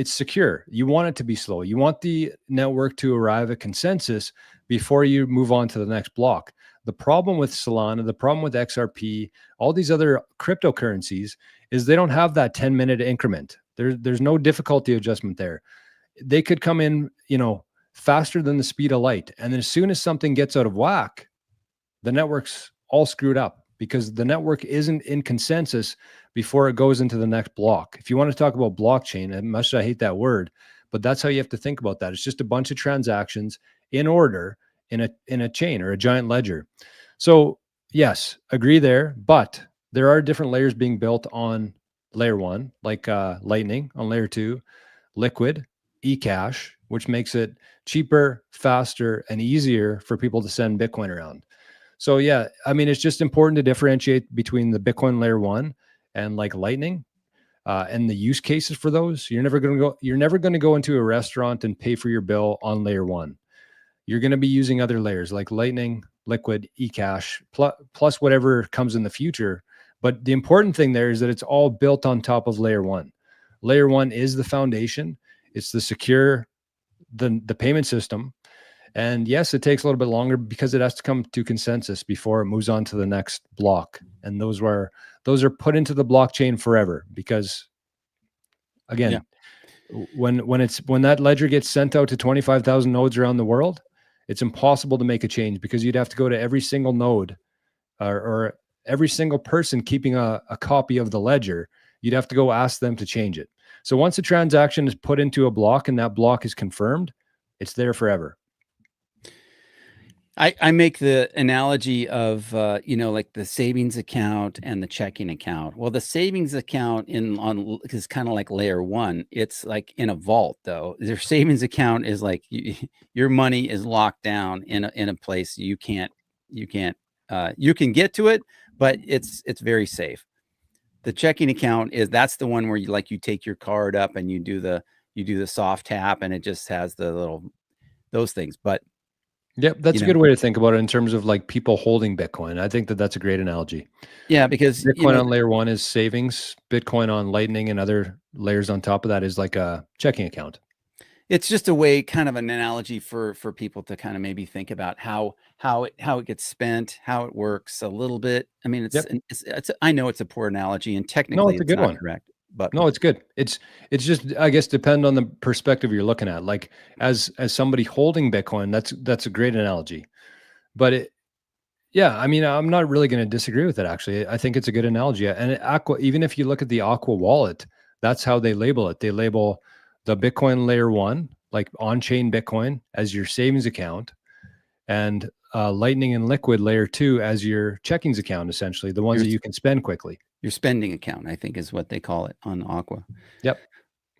secure. You want it to be slow. You want the network to arrive at consensus before you move on to the next block. The problem with Solana, the problem with XRP, all these other cryptocurrencies is they don't have that 10-minute increment. There's no difficulty adjustment there. They could come in, faster than the speed of light. And then as soon as something gets out of whack, the network's all screwed up because the network isn't in consensus before it goes into the next block. If you want to talk about blockchain, as much as I hate that word, but that's how you have to think about that. It's just a bunch of transactions in order in a chain or a giant ledger. So yes, agree there, but there are different layers being built on layer 1, like Lightning on layer 2, Liquid, eCash, which makes it cheaper, faster, and easier for people to send Bitcoin around. So yeah, I mean, it's just important to differentiate between the Bitcoin layer 1 and like Lightning, and the use cases for those. You're never going to go into a restaurant and pay for your bill on layer 1. You're going to be using other layers like Lightning, Liquid, eCash, plus whatever comes in the future. But the important thing there is that it's all built on top of layer 1. Layer 1 is the foundation. It's the secure, the payment system. And yes, it takes a little bit longer because it has to come to consensus before it moves on to the next block. And those are put into the blockchain forever because Again, when that ledger gets sent out to 25,000 nodes around the world, it's impossible to make a change because you'd have to go to every single node or every single person keeping a copy of the ledger. You'd have to go ask them to change it. So once a transaction is put into a block and that block is confirmed, it's there forever. I make the analogy of, like the savings account and the checking account. Well, the savings account is kind of like layer one. It's like in a vault, though. Your savings account is like your money is locked down in a place you can get to it, but it's very safe. The checking account that's the one where you take your card up and you do the soft tap, and it just has those things. But yep, that's a good way to think about it in terms of like people holding Bitcoin. I think that's a great analogy. Yeah, because Bitcoin on layer one is savings. Bitcoin on Lightning and other layers on top of that is like a checking account. It's just a way, kind of an analogy for people to kind of maybe think about how it gets spent, how it works a little bit. I mean, I know it's a poor analogy, and technically it's a good one. Correct. But no, it's good. It's just, I guess, depend on the perspective you're looking at. Like as somebody holding Bitcoin, that's a great analogy. But I mean, I'm not really going to disagree with it. Actually, I think it's a good analogy. And even if you look at the Aqua wallet, that's how they label it. They label the Bitcoin layer one, like on-chain Bitcoin, as your savings account, and Lightning and Liquid layer two as your checkings account, essentially the ones that you can spend quickly. Your spending account, I think, is what they call it on Aqua. Yep.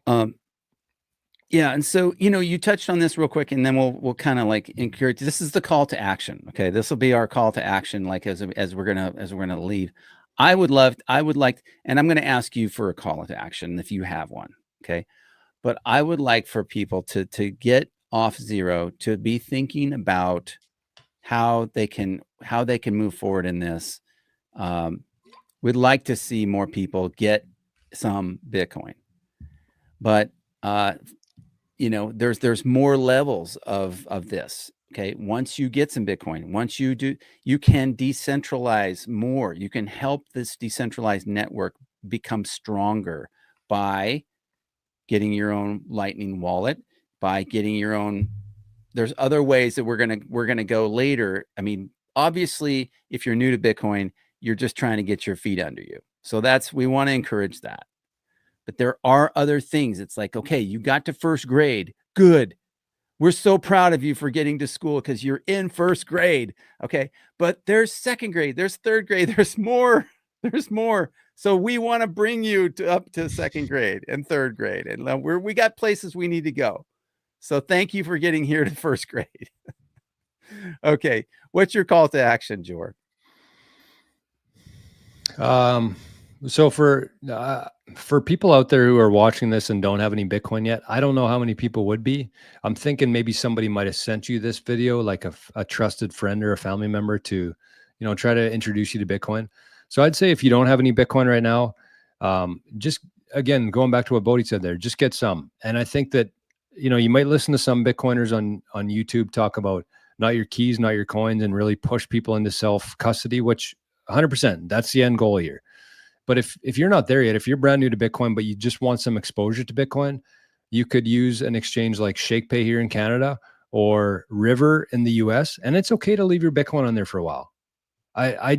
Yeah, and so you touched on this real quick, and then we'll kind of like encourage. This is the call to action. Okay, this will be our call to action. Like as we're gonna leave, I would like, and I'm gonna ask you for a call to action if you have one. Okay, but I would like for people to get off zero, to be thinking about how they can move forward in this. We'd like to see more people get some Bitcoin, but there's more levels of this. Okay, once you get some Bitcoin, once you do, you can decentralize more. You can help this decentralized network become stronger by getting your own Lightning wallet, by getting your own. There's other ways that we're gonna go later. I mean, obviously, if you're new to Bitcoin, you're just trying to get your feet under you. So we want to encourage that. But there are other things. It's like, okay, you got to first grade. Good. We're so proud of you for getting to school because you're in first grade. Okay. But there's second grade, there's third grade, there's more. So we want to bring you up to second grade and third grade. And we got places we need to go. So thank you for getting here to first grade. Okay. What's your call to action, Jor? So for people out there who are watching this and don't have any Bitcoin yet, I don't know how many people would be. I'm thinking maybe somebody might have sent you this video, like a trusted friend or a family member to, try to introduce you to Bitcoin. So I'd say if you don't have any Bitcoin right now, just again, going back to what Boadee said there, just get some. And I think that, you might listen to some Bitcoiners on YouTube talk about not your keys, not your coins, and really push people into self-custody, which 100%, that's the end goal here. But if you're not there yet, if you're brand new to Bitcoin, but you just want some exposure to Bitcoin, you could use an exchange like ShakePay here in Canada or River in the US. And it's okay to leave your Bitcoin on there for a while. I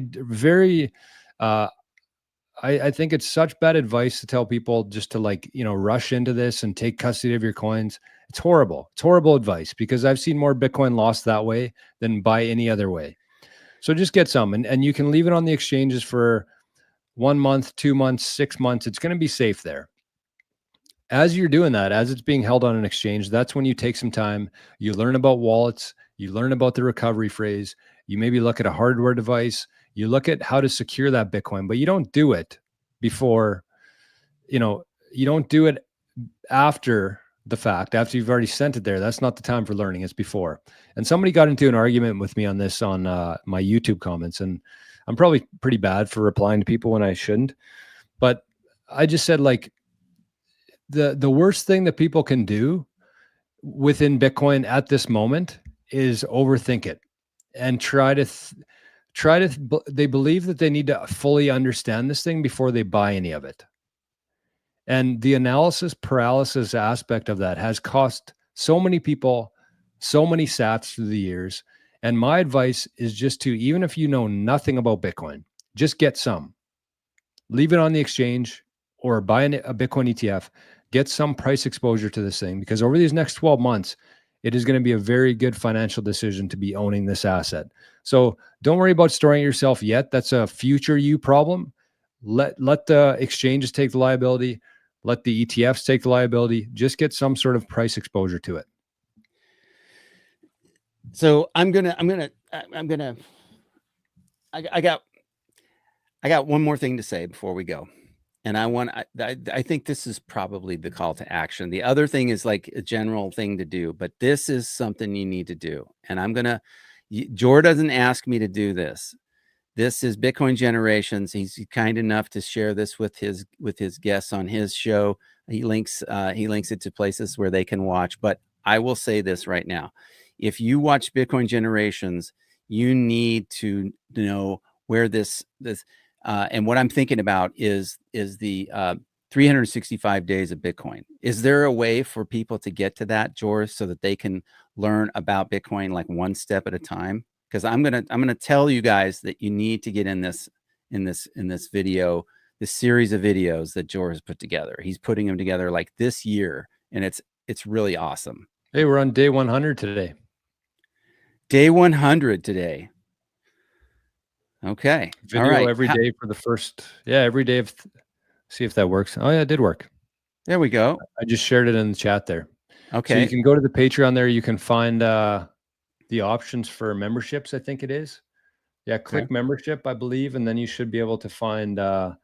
think it's such bad advice to tell people just to rush into this and take custody of your coins. It's horrible. It's horrible advice because I've seen more Bitcoin lost that way than by any other way. So just get some, and you can leave it on the exchanges for 1 month, 2 months, 6 months. It's going to be safe there. As you're doing that, as it's being held on an exchange, that's when you take some time. You learn about wallets. You learn about the recovery phrase. You maybe look at a hardware device. You look at how to secure that Bitcoin, but you don't do it before, you don't do it after the fact, after you've already sent it there. That's not the time for learning. It's before. And somebody got into an argument with me on this on my YouTube comments, and I'm probably pretty bad for replying to people when I shouldn't, but I just said, like, the worst thing that people can do within Bitcoin at this moment is overthink it and they believe that they need to fully understand this thing before they buy any of it. And the analysis paralysis aspect of that has cost so many people so many sats through the years. And my advice is just to, even if you know nothing about Bitcoin, just get some. Leave it on the exchange or buy a Bitcoin ETF. Get some price exposure to this thing, because over these next 12 months, it is going to be a very good financial decision to be owning this asset. So don't worry about storing it yourself yet. That's a future you problem. Let the exchanges take the liability. Let the ETFs take the liability. Just get some sort of price exposure to it. So I got one more thing to say before we go. And I think this is probably the call to action. The other thing is like a general thing to do, but this is something you need to do. And Jor doesn't ask me to do this. This is Bitcoin Generations. He's kind enough to share this with his guests on his show. He links it to places where they can watch. But I will say this right now: if you watch Bitcoin Generations, you need to know where this and what I'm thinking about is the 365 days of Bitcoin. Is there a way for people to get to that, Jor, so that they can learn about Bitcoin like one step at a time? Because I'm gonna tell you guys that you need to get in this video, this series of videos that Jor has put together. He's putting them together like this year, and it's really awesome. Hey, we're on day 100 today. Day 100 today. Okay. Video all right. every day for the first, every day of, see if that works. Oh yeah, it did work. There we go. I just shared it in the chat there. Okay. So you can go to the Patreon there. You can find the options for memberships, I think it is. Yeah, click membership, I believe, and then you should be able to find the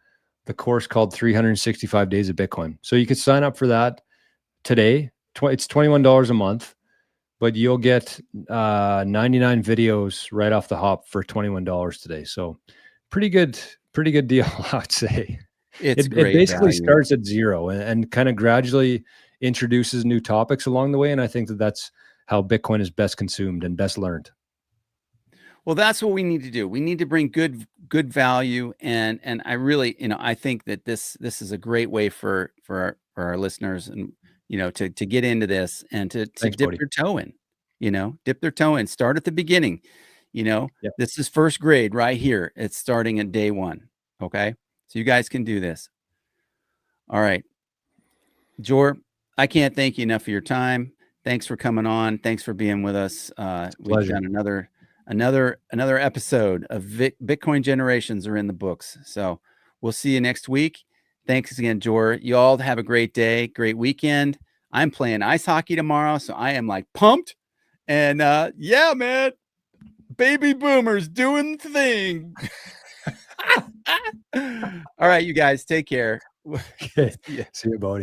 course called 365 Days of Bitcoin. So you could sign up for that today. It's $21 a month, but you'll get 99 videos right off the hop for $21 today. So pretty good deal, I would say. It basically starts at zero and kind of gradually introduces new topics along the way. And I think that's how Bitcoin is best consumed and best learned. Well, that's what we need to do. We need to bring good value. And I really, I think that this is a great way for our listeners and, to get into this and to Thanks, dip Boadee. their toe in, dip their toe in, start at the beginning. Yep. This is first grade right here. It's starting at day 1. Okay. So you guys can do this. All right. Jor, I can't thank you enough for your time. Thanks for coming on. Thanks for being with us. We've got another episode of Bitcoin Generations are in the books. So we'll see you next week. Thanks again, Jor. You all have a great day, great weekend. I'm playing ice hockey tomorrow, so I am like pumped. And yeah, man, baby boomers doing the thing. All right, you guys, take care. Okay. See you, Boadee.